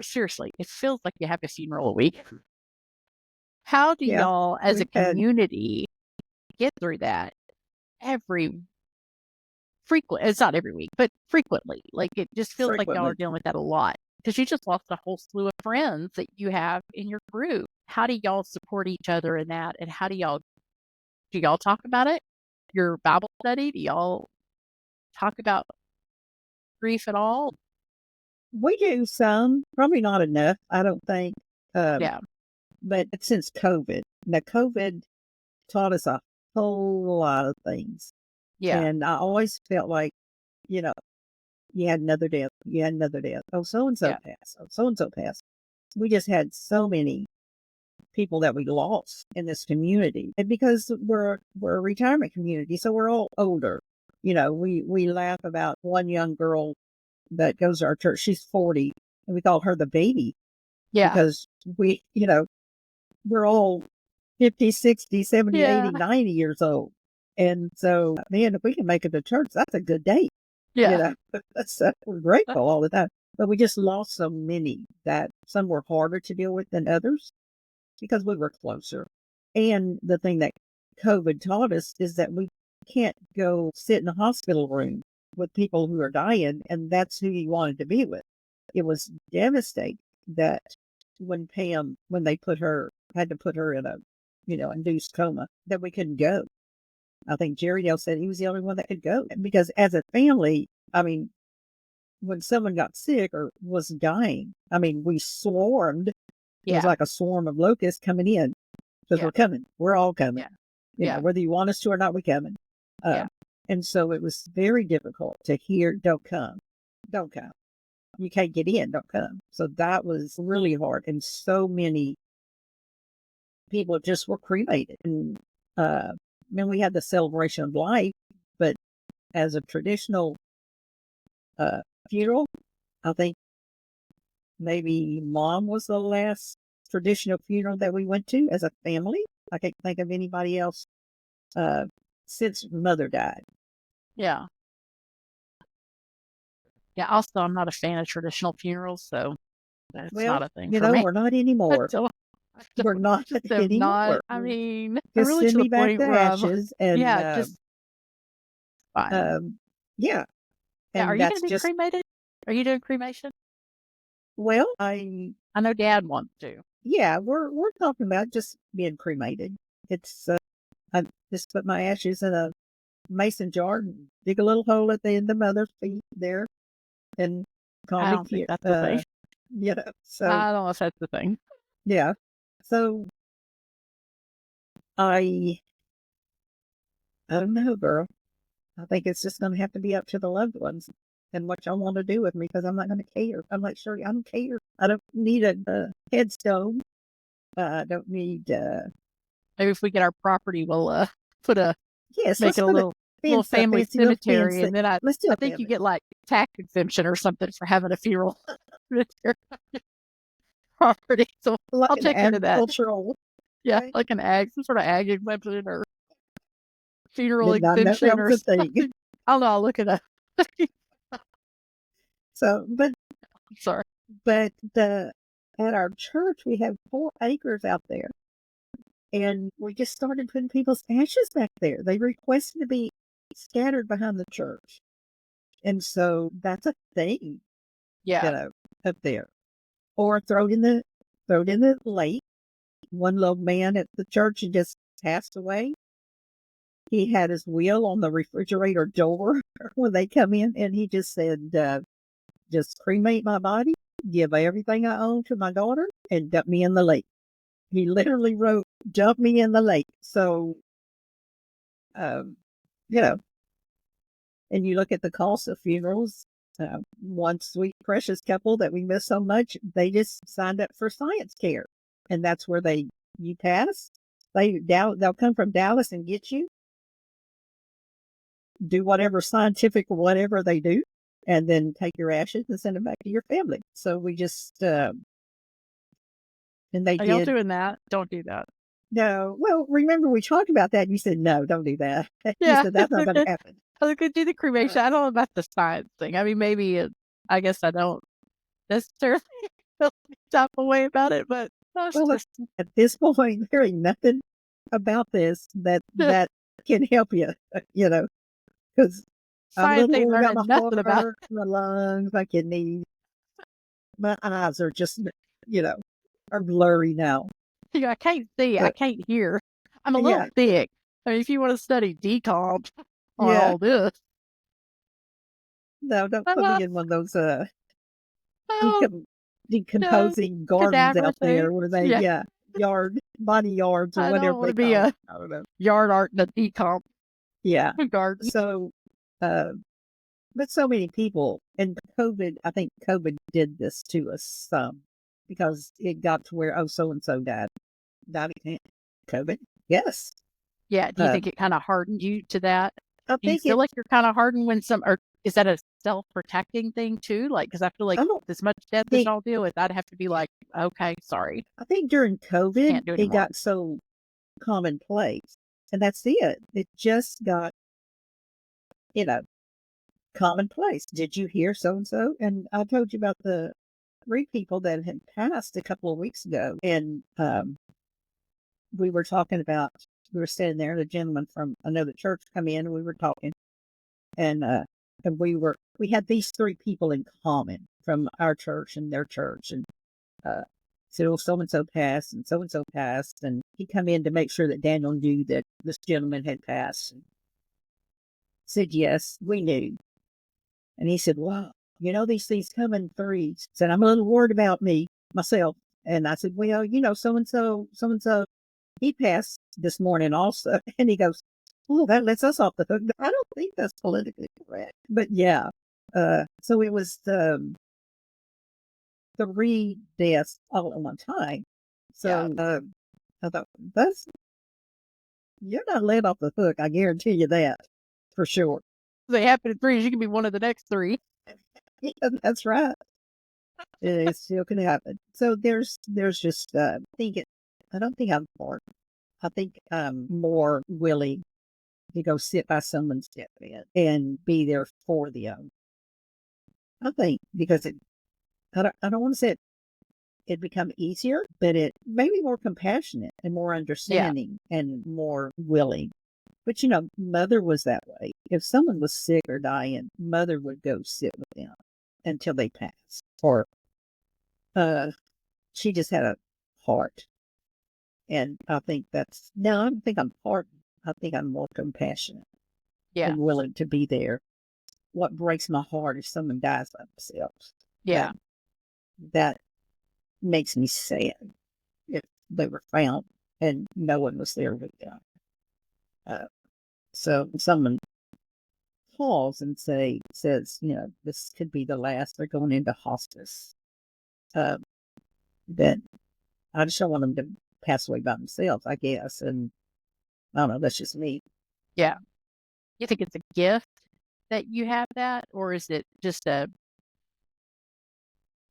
Speaker 1: seriously, it feels like you have a funeral a week. How do
Speaker 2: Yeah,
Speaker 1: y'all, as a
Speaker 2: we've had
Speaker 1: community, get through that every frequent? It's not every week, but frequently. Like it just feels like y'all are
Speaker 2: frequently.
Speaker 1: dealing with that a lot because you just lost a whole slew of friends that you have in your group. How do y'all support each other in that, and how do y'all Do y'all talk about it? Your Bible study? Do y'all talk about grief at all?
Speaker 2: We do some, probably not enough, I don't think. Um,
Speaker 1: Yeah.
Speaker 2: but since COVID, now COVID taught us a whole lot of things.
Speaker 1: Yeah.
Speaker 2: And I always felt like, you know, you had another death, you had another death. Oh, so and so
Speaker 1: Yeah.
Speaker 2: passed. Oh, so and so passed. We just had so many people that we lost in this community. And because we're a retirement community, so we're all older. We laugh about one young girl that goes to our church. She's 40, and we call her the baby
Speaker 1: Yeah.
Speaker 2: because we're all 50, 60, 70,
Speaker 1: Yeah.
Speaker 2: 80, 90 years old. And so, man, if we can make it to church, that's a good day.
Speaker 1: Yeah.
Speaker 2: We're grateful all the time. But we just lost so many that some were harder to deal with than others because we were closer. And the thing that COVID taught us is that we can't go sit in a hospital room with people who are dying, and that's who you wanted to be with. It was devastating that when they had to put her in a, induced coma, that we couldn't go. I think Jerry Dale said he was the only one that could go because as a family, I mean, when someone got sick or was dying, I mean, we swarmed. It was
Speaker 1: Yeah.
Speaker 2: like a swarm of locusts coming in because
Speaker 1: Yeah.
Speaker 2: we're coming. We're all coming.
Speaker 1: Yeah. Yeah.
Speaker 2: Whether you want us to or not, we're coming.
Speaker 1: Yeah.
Speaker 2: And so it was very difficult to hear, don't come, don't come. You can't get in, don't come. So that was really hard. And so many people just were cremated. And then we had the celebration of life, but as a traditional funeral, I think maybe mom was the last traditional funeral that we went to as a family. I can't think of anybody else since mother died.
Speaker 1: Yeah. Yeah. Also, I'm not a fan of traditional funerals, so that's
Speaker 2: Well,
Speaker 1: not a thing for me.
Speaker 2: we're not
Speaker 1: I
Speaker 2: anymore.
Speaker 1: don't, I
Speaker 2: We're
Speaker 1: don't,
Speaker 2: not
Speaker 1: just am not.
Speaker 2: anymore.
Speaker 1: I mean, I'm
Speaker 2: Just
Speaker 1: really
Speaker 2: send
Speaker 1: to the
Speaker 2: me back
Speaker 1: point
Speaker 2: the
Speaker 1: where
Speaker 2: ashes and
Speaker 1: yeah, just fine.
Speaker 2: yeah,
Speaker 1: Yeah. Are
Speaker 2: and
Speaker 1: you going
Speaker 2: that's
Speaker 1: to be
Speaker 2: just
Speaker 1: cremated? Are you doing cremation?
Speaker 2: well, I
Speaker 1: I know Dad wants to.
Speaker 2: yeah, we're talking about just being cremated. It's I just put my ashes in a mason jar and dig a little hole at the end of mother's feet there and call
Speaker 1: I
Speaker 2: me
Speaker 1: don't think
Speaker 2: cute.
Speaker 1: that's the thing.
Speaker 2: So
Speaker 1: I don't know if that's the thing.
Speaker 2: yeah. So I I don't know, girl. I think it's just going to have to be up to the loved ones and what y'all want to do with me because I'm not going to care. I'm like, sure, I don't care. I don't need a headstone. I don't need,
Speaker 1: Maybe if we get our property, we'll put a
Speaker 2: yes,
Speaker 1: make
Speaker 2: let's
Speaker 1: it a
Speaker 2: put a
Speaker 1: little
Speaker 2: fence, a
Speaker 1: family
Speaker 2: fancy little fence.
Speaker 1: cemetery, and then I
Speaker 2: Let's do
Speaker 1: I
Speaker 2: a
Speaker 1: think you
Speaker 2: family.
Speaker 1: get like tax exemption or something for having a funeral cemetery property. So
Speaker 2: Like
Speaker 1: I'll
Speaker 2: an
Speaker 1: check into that.
Speaker 2: agricultural,
Speaker 1: Yeah,
Speaker 2: okay?
Speaker 1: like some sort of ag exemption or funeral
Speaker 2: Did not know that
Speaker 1: exemption
Speaker 2: was
Speaker 1: or
Speaker 2: a thing.
Speaker 1: something. I don't know. I'll look it up.
Speaker 2: So,
Speaker 1: Sorry.
Speaker 2: but at our church, we have 4 acres out there. And we just started putting people's ashes back there. They requested to be scattered behind the church. And so that's a thing, you
Speaker 1: Yeah.
Speaker 2: know, up there. Or throw it in the lake. One little man at the church who just passed away. He had his will on the refrigerator door when they come in, and he just said, just cremate my body, give everything I own to my daughter, and dump me in the lake. He literally wrote, dump me in the lake. So, um, you know, and you look at the cost of funerals. One sweet, precious couple that we miss so much, they just signed up for science care. And that's where you pass. They'll come from Dallas and get you, do whatever scientific, whatever they do, and then take your ashes and send them back to your family. So we just, and they
Speaker 1: Are y'all
Speaker 2: did.
Speaker 1: doing that? Don't do that.
Speaker 2: No, well, remember we talked about that. And you said, no, don't do that. You
Speaker 1: Yeah.
Speaker 2: said, that's not going to happen.
Speaker 1: I was gonna do the cremation. I don't know about the science thing. I mean, maybe I guess I don't necessarily feel any type of way about it, but that's
Speaker 2: Well,
Speaker 1: just
Speaker 2: at this point, there ain't nothing about this that can help you, because I'm a
Speaker 1: science
Speaker 2: little
Speaker 1: ain't
Speaker 2: worried about
Speaker 1: learning
Speaker 2: my
Speaker 1: nothing about.
Speaker 2: heart, my lungs, my kidneys. My eyes are just, you know, are blurry now.
Speaker 1: I can't see, I
Speaker 2: But
Speaker 1: can't hear. I'm a little
Speaker 2: yeah,
Speaker 1: thick. I mean, if you want to study decomp on
Speaker 2: Yeah.
Speaker 1: all this,
Speaker 2: No, don't put
Speaker 1: uh,
Speaker 2: me in one of those,
Speaker 1: well,
Speaker 2: decom
Speaker 1: no,
Speaker 2: decomposing gardens
Speaker 1: cadaver
Speaker 2: out
Speaker 1: thing.
Speaker 2: there where they
Speaker 1: Yeah,
Speaker 2: body yards or
Speaker 1: I don't
Speaker 2: whatever
Speaker 1: want
Speaker 2: they
Speaker 1: to be
Speaker 2: call
Speaker 1: a
Speaker 2: it. I don't know.
Speaker 1: yard art in a decomp
Speaker 2: Yeah.
Speaker 1: garden.
Speaker 2: So, uh, but so many people and COVID, I think COVID did this to us some because it got to where, oh, so and so died of COVID. Yes.
Speaker 1: Yeah, do you
Speaker 2: Uh,
Speaker 1: think it kind of hardened you to that?
Speaker 2: I
Speaker 1: Do you
Speaker 2: think
Speaker 1: feel
Speaker 2: it,
Speaker 1: like you're kind of hardened when or is that a self-protecting thing too? Like, because I feel like
Speaker 2: I don't
Speaker 1: as much death as
Speaker 2: think,
Speaker 1: y'all deal with, I'd have to be like, okay, sorry,
Speaker 2: I think during COVID,
Speaker 1: can't do
Speaker 2: it
Speaker 1: anymore.
Speaker 2: got so commonplace. And that's it. It just got, you know, commonplace. Did you hear so and so? And I told you about the three people that had passed a couple of weeks ago. And we were talking about, we were sitting there, and a gentleman from another church come in, and we were talking. And, we had these three people in common from our church and their church. And said, oh, so and so passed, and so and so passed. And he come in to make sure that Daniel knew that this gentleman had passed. And said, yes, we knew. And he said, well, these things come in threes. Said, I'm a little worried about me, myself. And I said, well, so and so, he passed this morning also. And he goes, oh, that lets us off the hook. I don't think that's politically correct. But yeah. So it was three deaths all at one time.
Speaker 1: Yeah,
Speaker 2: So I thought, you're not let off the hook. I guarantee you that for sure.
Speaker 1: they happen in threes. You can be one of the next three.
Speaker 2: Yeah, that's right. It still can happen. So there's just I don't think I'm more. I think I'm more willing to go sit by someone's deathbed and be there for them. I think because I don't want to say it become easier, but it may be more compassionate and more
Speaker 1: Yeah,
Speaker 2: understanding and more willing. But mother was that way. If someone was sick or dying, mother would go sit with them until they passed. Or uh she just had a heart. And I think no, I don't think I'm hardened. I think I'm more compassionate
Speaker 1: yeah,
Speaker 2: and willing to be there. What breaks my heart is someone dies by themselves. That
Speaker 1: yeah,
Speaker 2: that makes me sad if they were found and no one was there with them. Uh, so if someone calls and says, this could be the last, they're going into hospice. Uh, then I just don't want them to pass away by themselves, I guess. And I don't know, that's just me.
Speaker 1: yeah. You think it's a gift that you have that, or is it just a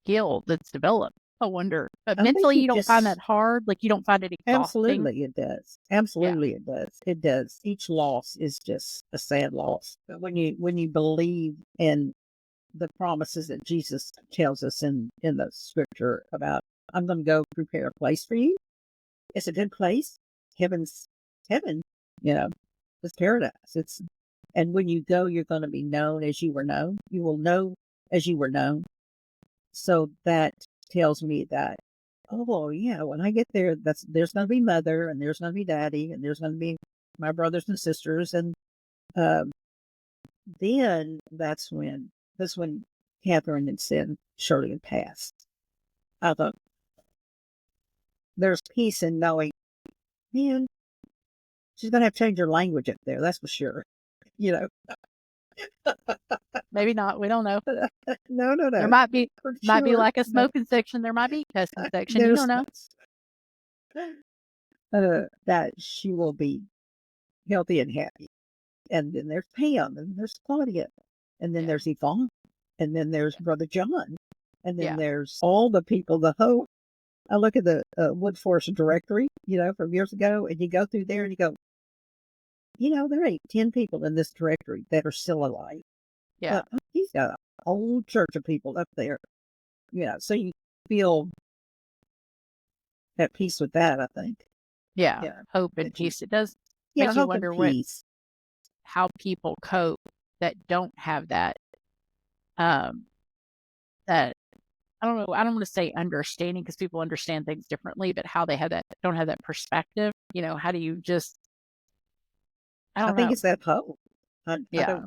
Speaker 1: skill that's developed? I wonder. But
Speaker 2: I think
Speaker 1: mentally,
Speaker 2: it
Speaker 1: you don't find that
Speaker 2: just
Speaker 1: hard. Like you don't find it exhausting.
Speaker 2: absolutely it does.
Speaker 1: Yeah,
Speaker 2: Absolutely it does. It does. Each loss is just a sad loss. But when you believe in the promises that Jesus tells us in the scripture about, I'm going to go prepare a place for you. It's a good place. Heaven's heaven, you know, it's paradise. And when you go, you're going to be known as you were known. You will know as you were known. So that tells me that, oh yeah, when I get there, there's going to be mother, and there's going to be daddy, and there's going to be my brothers and sisters, and um, then that's when Catherine had said Shirley had passed. I thought there's peace in knowing, man, she's going to have to change her language up there. That's for sure. You know,
Speaker 1: maybe not. We don't know.
Speaker 2: no, no,
Speaker 1: There
Speaker 2: no, for
Speaker 1: might be
Speaker 2: sure.
Speaker 1: like a
Speaker 2: But
Speaker 1: smoking section. There might be a cussing section. You
Speaker 2: there's
Speaker 1: don't know.
Speaker 2: that she will be healthy and happy. And then there's Pam, and there's Claudia, and then
Speaker 1: Yeah,
Speaker 2: there's Yvonne, and then there's Brother John, and then
Speaker 1: yeah,
Speaker 2: there's all the people, the whole. I look at the Wood Forest directory, from years ago, and you go through there and you go, there ain't 10 people in this directory that are still alive.
Speaker 1: yeah,
Speaker 2: But he's got a whole church of people up there, so you feel at peace with that, I think.
Speaker 1: yeah.
Speaker 2: Yeah.
Speaker 1: Hope and
Speaker 2: That you,
Speaker 1: peace. It does
Speaker 2: yeah,
Speaker 1: make you
Speaker 2: hope and
Speaker 1: wonder
Speaker 2: peace.
Speaker 1: how people cope that don't have that. Um, that I don't know. I don't want to say understanding because people understand things differently, but how they have that don't have that perspective. How do you just I
Speaker 2: I
Speaker 1: don't
Speaker 2: think
Speaker 1: know.
Speaker 2: it's that hope. I
Speaker 1: Yeah.
Speaker 2: don't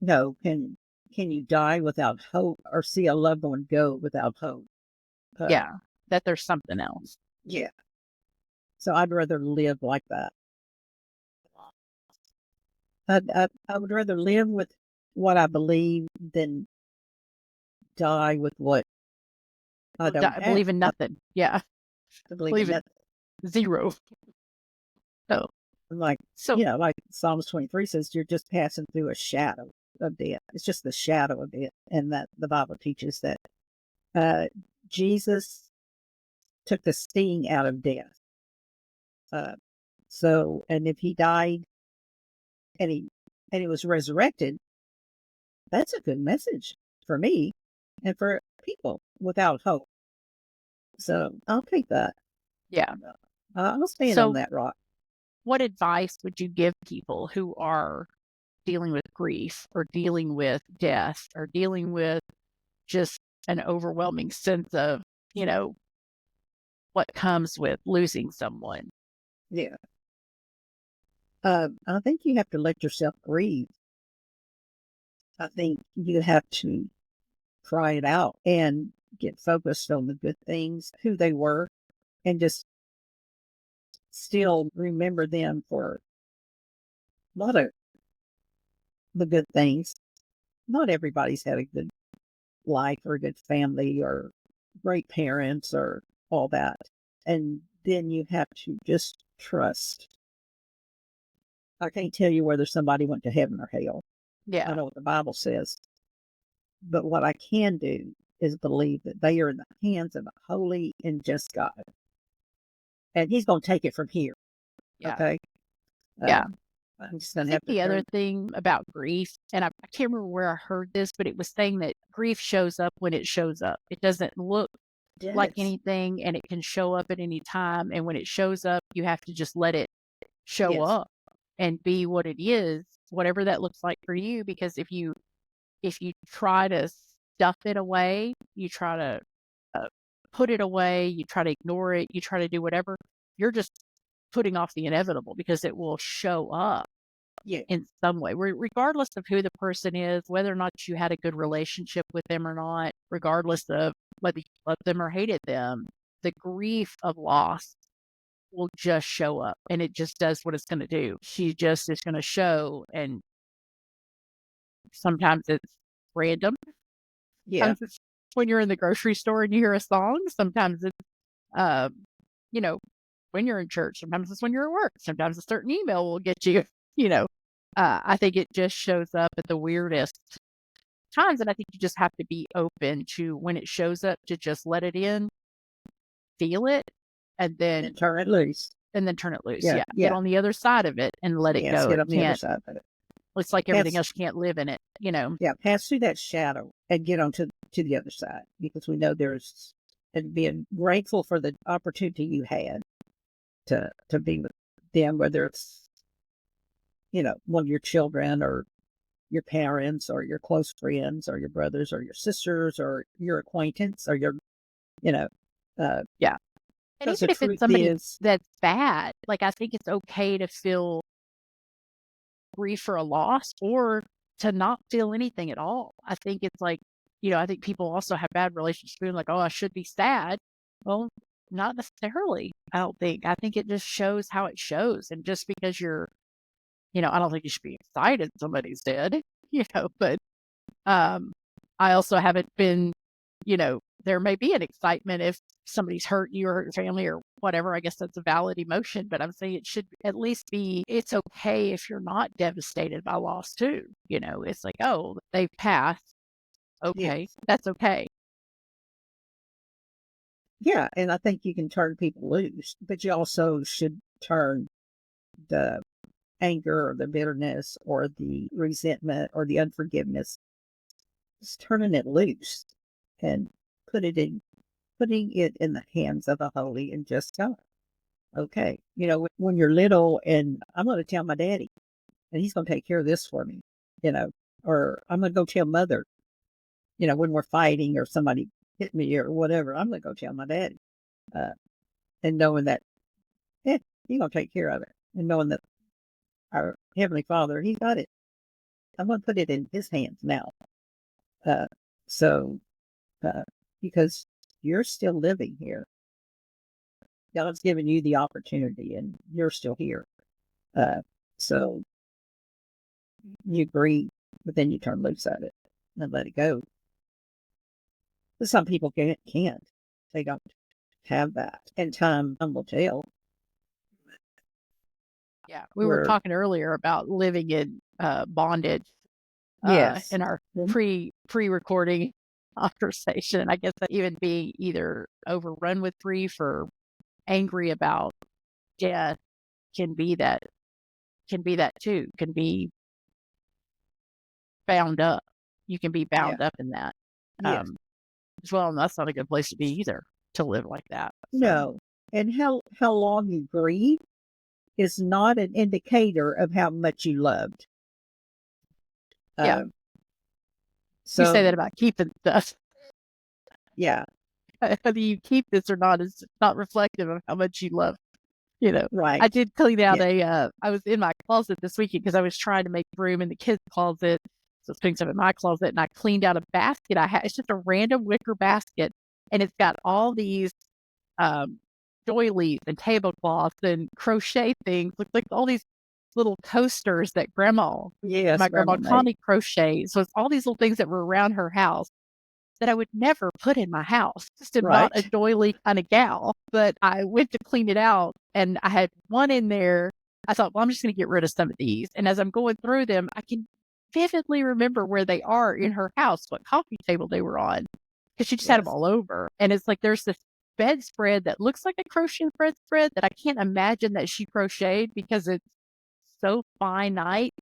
Speaker 2: know. Can you die without hope or see a loved one go without hope? Uh,
Speaker 1: Yeah. That there's something else.
Speaker 2: yeah. So I'd rather live like that. I would rather live with what I believe than die with what I don't
Speaker 1: I
Speaker 2: have.
Speaker 1: believe in nothing. Yeah.
Speaker 2: I believe in
Speaker 1: Believe in
Speaker 2: that.
Speaker 1: zero. So,
Speaker 2: Like,
Speaker 1: so
Speaker 2: like Psalms 23 says, you're just passing through a shadow of death. It's just the shadow of death. And that the Bible teaches that uh, Jesus took the sting out of death. Uh, and if he died and he was resurrected, that's a good message for me and for people without hope. So I'll take that.
Speaker 1: yeah.
Speaker 2: I'll stand on
Speaker 1: So
Speaker 2: that rock.
Speaker 1: what advice would you give people who are dealing with grief or dealing with death or dealing with just an overwhelming sense of, you know, what comes with losing someone?
Speaker 2: Yeah. I think you have to let yourself grieve. I think you have to cry it out and get focused on the good things, who they were, and just still remember them for a lot of the good things. Not everybody's had a good life or a good family or great parents or all that. And then you have to just trust. I can't tell you whether somebody went to heaven or hell. I
Speaker 1: Yeah.
Speaker 2: know what the Bible says. But what I can do is believe that they are in the hands of a holy and just God. And He's going to take it from here.
Speaker 1: Yeah.
Speaker 2: Okay. Uh,
Speaker 1: Yeah.
Speaker 2: I'm just
Speaker 1: I
Speaker 2: going to
Speaker 1: think
Speaker 2: have to
Speaker 1: the other
Speaker 2: turn.
Speaker 1: thing about grief, and I can't remember where I heard this, but it was saying that grief shows up when it shows up. It doesn't look like
Speaker 2: Yes.
Speaker 1: anything and it can show up at any time. And when it shows up, you have to just let it show
Speaker 2: Yes.
Speaker 1: up and be what it is, whatever that looks like for you. Because if you try to stuff it away, you try to uh, put it away, you try to ignore it, you try to do whatever, you're just putting off the inevitable because it will show up
Speaker 2: Yeah.
Speaker 1: in some way, regardless of who the person is, whether or not you had a good relationship with them or not, regardless of whether you loved them or hated them, the grief of loss will just show up and it just does what it's going to do. She just is going to show. And sometimes it's random.
Speaker 2: Yeah.
Speaker 1: Sometimes it's when you're in the grocery store and you hear a song. Sometimes it's, um, you know, when you're in church. Sometimes it's when you're at work. Sometimes a certain email will get you, you know. I think it just shows up at the weirdest times. And I think you just have to be open to when it shows up to just let it in, feel it, and
Speaker 2: And turn it loose.
Speaker 1: turn it loose.
Speaker 2: Yeah.
Speaker 1: Yeah. Get
Speaker 2: Yeah.
Speaker 1: on the other side of it and let it
Speaker 2: Yes.
Speaker 1: go.
Speaker 2: Get
Speaker 1: It
Speaker 2: on the other
Speaker 1: can't,
Speaker 2: side of it.
Speaker 1: it's like everything
Speaker 2: Pass.
Speaker 1: else, you can't live in it, you know?
Speaker 2: Yeah. Pass through that shadow and get on to the other side because we know there's, and being grateful for the opportunity you had to be with them, whether it's, one of your children or your parents or your close friends or your brothers or your sisters or your acquaintance or your, you know, uh,
Speaker 1: Yeah. And
Speaker 2: because the
Speaker 1: even if it's
Speaker 2: truth
Speaker 1: somebody
Speaker 2: is,
Speaker 1: that's bad, like, I think it's okay to feel grief for a loss or to not feel anything at all. I think it's like, I think people also have bad relationships feeling like, "Oh, I should be sad." Well, not necessarily, I don't think. I think it just shows how it shows, and just because I don't think you should be excited somebody's dead, but, um, I also haven't been there may be an excitement if somebody's hurt you or hurt your family or whatever. I guess that's a valid emotion, but I'm saying it should at least be it's okay if you're not devastated by loss too. It's like, oh, they've passed. Okay,
Speaker 2: yes,
Speaker 1: that's okay.
Speaker 2: yeah, and I think you can turn people loose, but you also should turn the anger or the bitterness or the resentment or the unforgiveness, just turning it loose and put it in, putting it in the hands of a holy and just God. Okay, when you're little, and I'm going to tell my daddy, and he's going to take care of this for me, you know, or I'm going to go tell mother, when we're fighting or somebody hit me or whatever, I'm going to go tell my daddy. Uh, and knowing that, yeah, he's going to take care of it. And knowing that our Heavenly Father, He got it. I'm going to put it in His hands now. Uh, so, uh, because you're still living here, God's given you the opportunity, and you're still here. Uh, so you grieve, but then you turn loose at it and let it go. But some people can't. They don't have that, and time will tell.
Speaker 1: Yeah, we were
Speaker 2: Where
Speaker 1: talking earlier about living in bondage
Speaker 2: yes,
Speaker 1: in our
Speaker 2: mhm,
Speaker 1: pre-recording conversation. I guess that even being either overrun with grief or angry about death can be that too. Can be bound up. You can be
Speaker 2: yeah,
Speaker 1: bound up in that
Speaker 2: yes,
Speaker 1: um, as well, and that's not a good place to be either. To live like that. So
Speaker 2: no, and how long you grieve is not an indicator of how much you loved.
Speaker 1: yeah,
Speaker 2: Uh,
Speaker 1: you say
Speaker 2: so
Speaker 1: that about keeping stuff.
Speaker 2: yeah,
Speaker 1: Whether you keep this or not is not reflective of how much you love. I
Speaker 2: right,
Speaker 1: did clean out
Speaker 2: yeah,
Speaker 1: I was in my closet this weekend because I was trying to make room in the kids' closet. So I was putting stuff in my closet and I cleaned out a basket I had. It's just a random wicker basket and it's got all these um, doilies and tablecloths and crochet things. Look like all these little coasters that
Speaker 2: yes,
Speaker 1: my grandma
Speaker 2: grandma made,
Speaker 1: Connie crocheted. So it's all these little things that were around her house that I would never put in my house. Just am not a
Speaker 2: right,
Speaker 1: doily kind of gal. But I went to clean it out and I had one in there. I thought, well, I'm just going to get rid of some of these. And as I'm going through them, I can vividly remember where they are in her house, what coffee table they were on, because she just had them
Speaker 2: yes,
Speaker 1: all over. And it's like there's this bedspread that looks like a crochet bedspread that I can't imagine that she crocheted because it's so finite.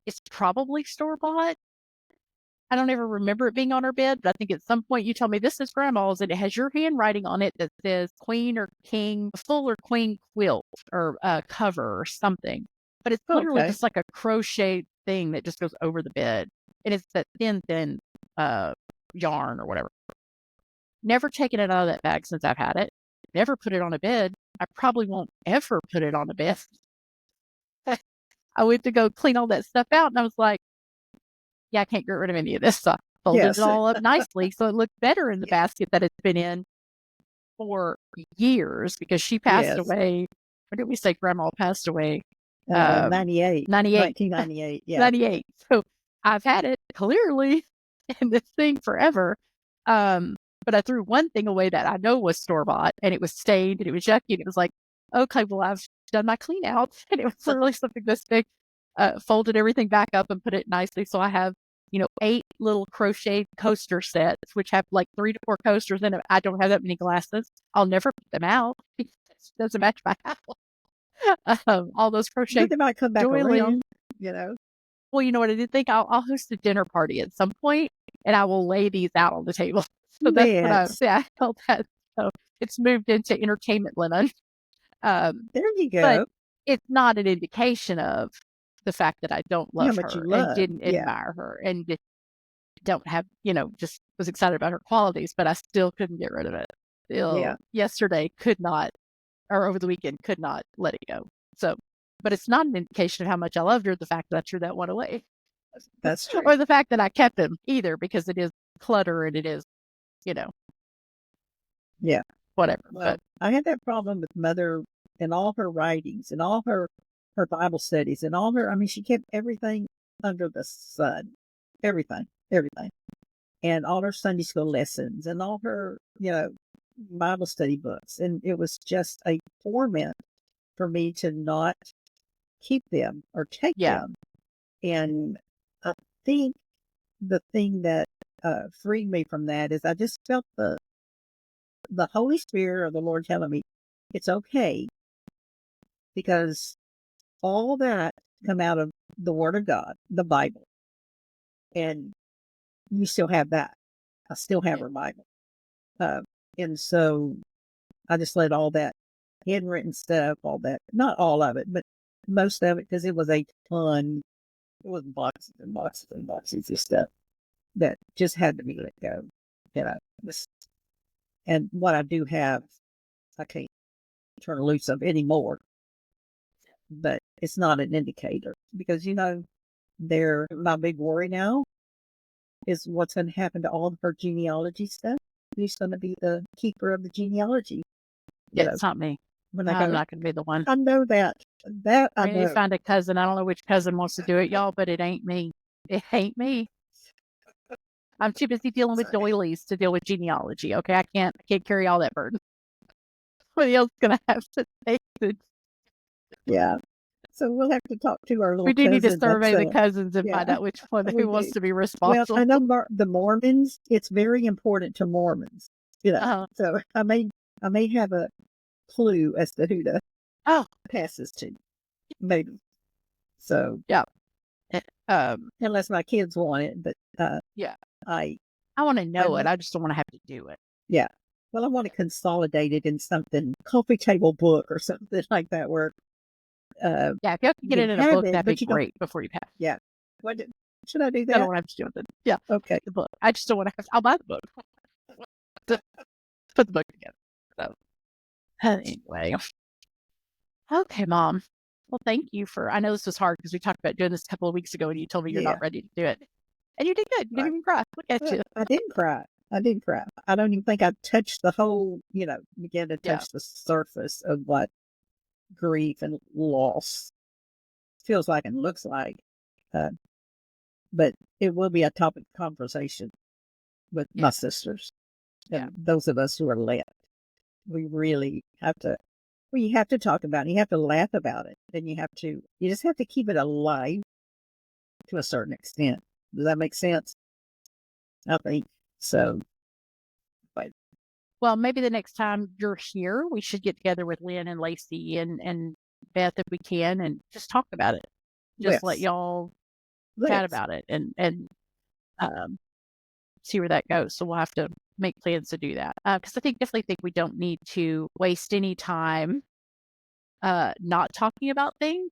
Speaker 1: It's probably store bought. I don't ever remember it being on her bed, but I think at some point you told me this is grandma's and it has your handwriting on it that says queen or king, full or queen quilt or cover or something. But it's literally
Speaker 2: okay,
Speaker 1: just like a crochet thing that just goes over the bed. And it's that thin uh, yarn or whatever. Never taken it out of that bag since I've had it. Never put it on a bed. I probably won't ever put it on a bed. I went to go clean all that stuff out and I was like, yeah, I can't get rid of any of this. So I folded it
Speaker 2: yes,
Speaker 1: all up nicely so it looked better in the
Speaker 2: yeah,
Speaker 1: basket that it's been in for years because she passed
Speaker 2: yes,
Speaker 1: away. When did we say grandma passed away? Um,
Speaker 2: 98,
Speaker 1: 98,
Speaker 2: 1998, yeah,
Speaker 1: 98. So I've had it clearly in this thing forever. Um, but I threw one thing away that I know was store bought and it was stained and it was yucky. And it was like, okay, well, I've done my clean out. And it was literally something this big. Folded everything back up and put it nicely. So I have, 8 little crochet coaster sets, which have like 3 to 4 coasters in them. I don't have that many glasses. I'll never put them out because it doesn't match my house. All those crochet
Speaker 2: but they might come back
Speaker 1: doilies.
Speaker 2: around, you know,
Speaker 1: Well, you know what I did think? I'll host a dinner party at some point, and I will lay these out on the table. So that's what I
Speaker 2: yes,
Speaker 1: see. I felt that. So it's moved into entertainment linen. Um,
Speaker 2: there you
Speaker 1: but
Speaker 2: go,
Speaker 1: it's not an indication of the fact that I don't
Speaker 2: how
Speaker 1: love
Speaker 2: much you
Speaker 1: her and
Speaker 2: love,
Speaker 1: didn't
Speaker 2: yeah,
Speaker 1: admire her and don't have, just was excited about her qualities, but I still couldn't get rid of it.
Speaker 2: yeah,
Speaker 1: Still yesterday could not, or over the weekend could not let it go. So, but it's not an indication of how much I loved her, the fact that I threw that one away
Speaker 2: that's true,
Speaker 1: or the fact that I kept him either because it is clutter and it is, you know,
Speaker 2: yeah.
Speaker 1: whatever.
Speaker 2: Well,
Speaker 1: But
Speaker 2: I had that problem with mother and all her writings and all her Bible studies and all her, I mean, she kept everything under the sun, everything, and all her Sunday school lessons and all her, Bible study books. And it was just a torment for me to not keep them or take
Speaker 1: yeah,
Speaker 2: them. And I think the thing that freed me from that is I just felt the Holy Spirit or the Lord telling me it's okay because all that come out of the Word of God, the Bible, and you still have that. I still have
Speaker 1: yeah,
Speaker 2: her Bible, uh, and so I just let all that handwritten stuff, all that, not all of it, but most of it, because it was a ton. It was boxes and boxes and boxes of stuff that just had to be let go. This, and what I do have, I can't turn loose of anymore. but it's not an indicator because, my big worry now is what's going to happen to all of her genealogy stuff. Who's going to be the keeper of the genealogy?
Speaker 1: Yeah, it's not me.
Speaker 2: When I
Speaker 1: I'm
Speaker 2: go,
Speaker 1: not going to be the one.
Speaker 2: I know that. That I
Speaker 1: I need to
Speaker 2: know.
Speaker 1: find a cousin. I don't know which cousin wants to do it, y'all, but it ain't me. It ain't me. I'm too busy dealing with doilies to deal with genealogy. Okay, I can't carry all that burden. Somebody else is gonna have to take it.
Speaker 2: Yeah. So we'll have to talk to our
Speaker 1: We
Speaker 2: little
Speaker 1: do need to
Speaker 2: cousin.
Speaker 1: survey the cousins and find
Speaker 2: Yeah,
Speaker 1: out which one
Speaker 2: we
Speaker 1: who wants
Speaker 2: do.
Speaker 1: to be
Speaker 2: Well,
Speaker 1: responsible.
Speaker 2: I know the Mormons. It's very important to Mormons. So I may have a clue as to who to
Speaker 1: Oh,
Speaker 2: passes to, maybe. So
Speaker 1: yeah.
Speaker 2: unless my kids want it, but
Speaker 1: Yeah.
Speaker 2: I
Speaker 1: want to know it.
Speaker 2: want-
Speaker 1: I just don't want to have to do it.
Speaker 2: yeah. Well, I want to consolidate it in something, coffee table book or something like that, where
Speaker 1: Yeah, if you can get it in a book, that'd be great before you pass.
Speaker 2: Yeah. Should I do
Speaker 1: I
Speaker 2: that?
Speaker 1: don't want to have to do it. Yeah.
Speaker 2: Okay.
Speaker 1: The book. I just don't want to have to. I'll buy the book. Put the book together. So anyway. Okay, Mom. Well, thank you for. I know this was hard because we talked about doing this a couple of weeks ago, and you told me you're not ready to do it, and you did good. You didn't even cry. Look at you.
Speaker 2: I didn't cry. I didn't cry. I don't even think I touched the whole. Began to touch the surface of what grief and loss feels like and looks like. But it will be a topic of conversation with my sisters and those of us who are left. We really have to. Well, you have to talk about it. You have to laugh about it. Then you just have to keep it alive to a certain extent. Does that make sense? I think so. But
Speaker 1: Well, maybe the next time you're here, we should get together with Lynn and Lacey and Beth if we can and just talk about it. Just let y'all chat about it and see where that goes. So we'll have to make plans to do that. Because I definitely think we don't need to waste any time not talking about things.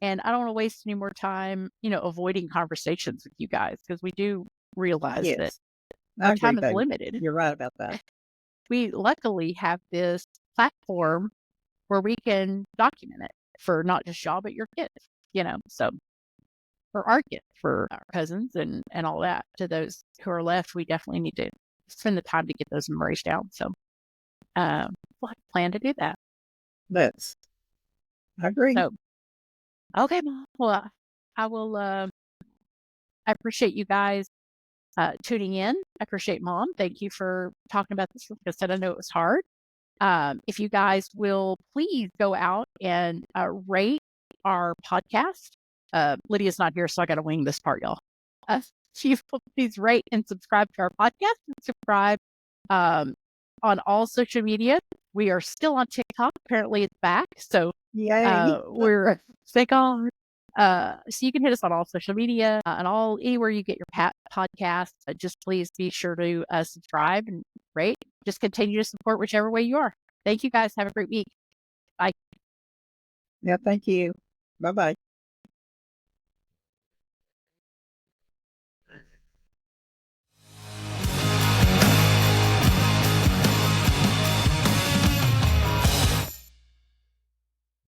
Speaker 1: And I don't want to waste any more time, avoiding conversations with you guys because we do realize that our time is limited.
Speaker 2: You're right about that.
Speaker 1: We luckily have this platform where we can document it for not just y'all, but your kids, so for our kids, for our cousins and all that. To those who are left, we definitely need to spend the time to get those memories down. So we'll have to plan to do that.
Speaker 2: I agree.
Speaker 1: So, okay, Mom. Well, I will, I appreciate you guys tuning in. I appreciate Mom. Thank you for talking about this. Like I said, I know it was hard. If you guys will please go out and rate our podcast. Lydia's not here, so I got to wing this part, y'all. She will please rate and subscribe to our podcast and subscribe on all social media. We are still on TikTok. Apparently, it's back. So we're sick on. So you can hit us on all social media and anywhere you get your podcast. Just please be sure to subscribe and rate. Just continue to support whichever way you are. Thank you guys. Have a great week. Bye.
Speaker 2: Yeah, thank you. Bye-bye.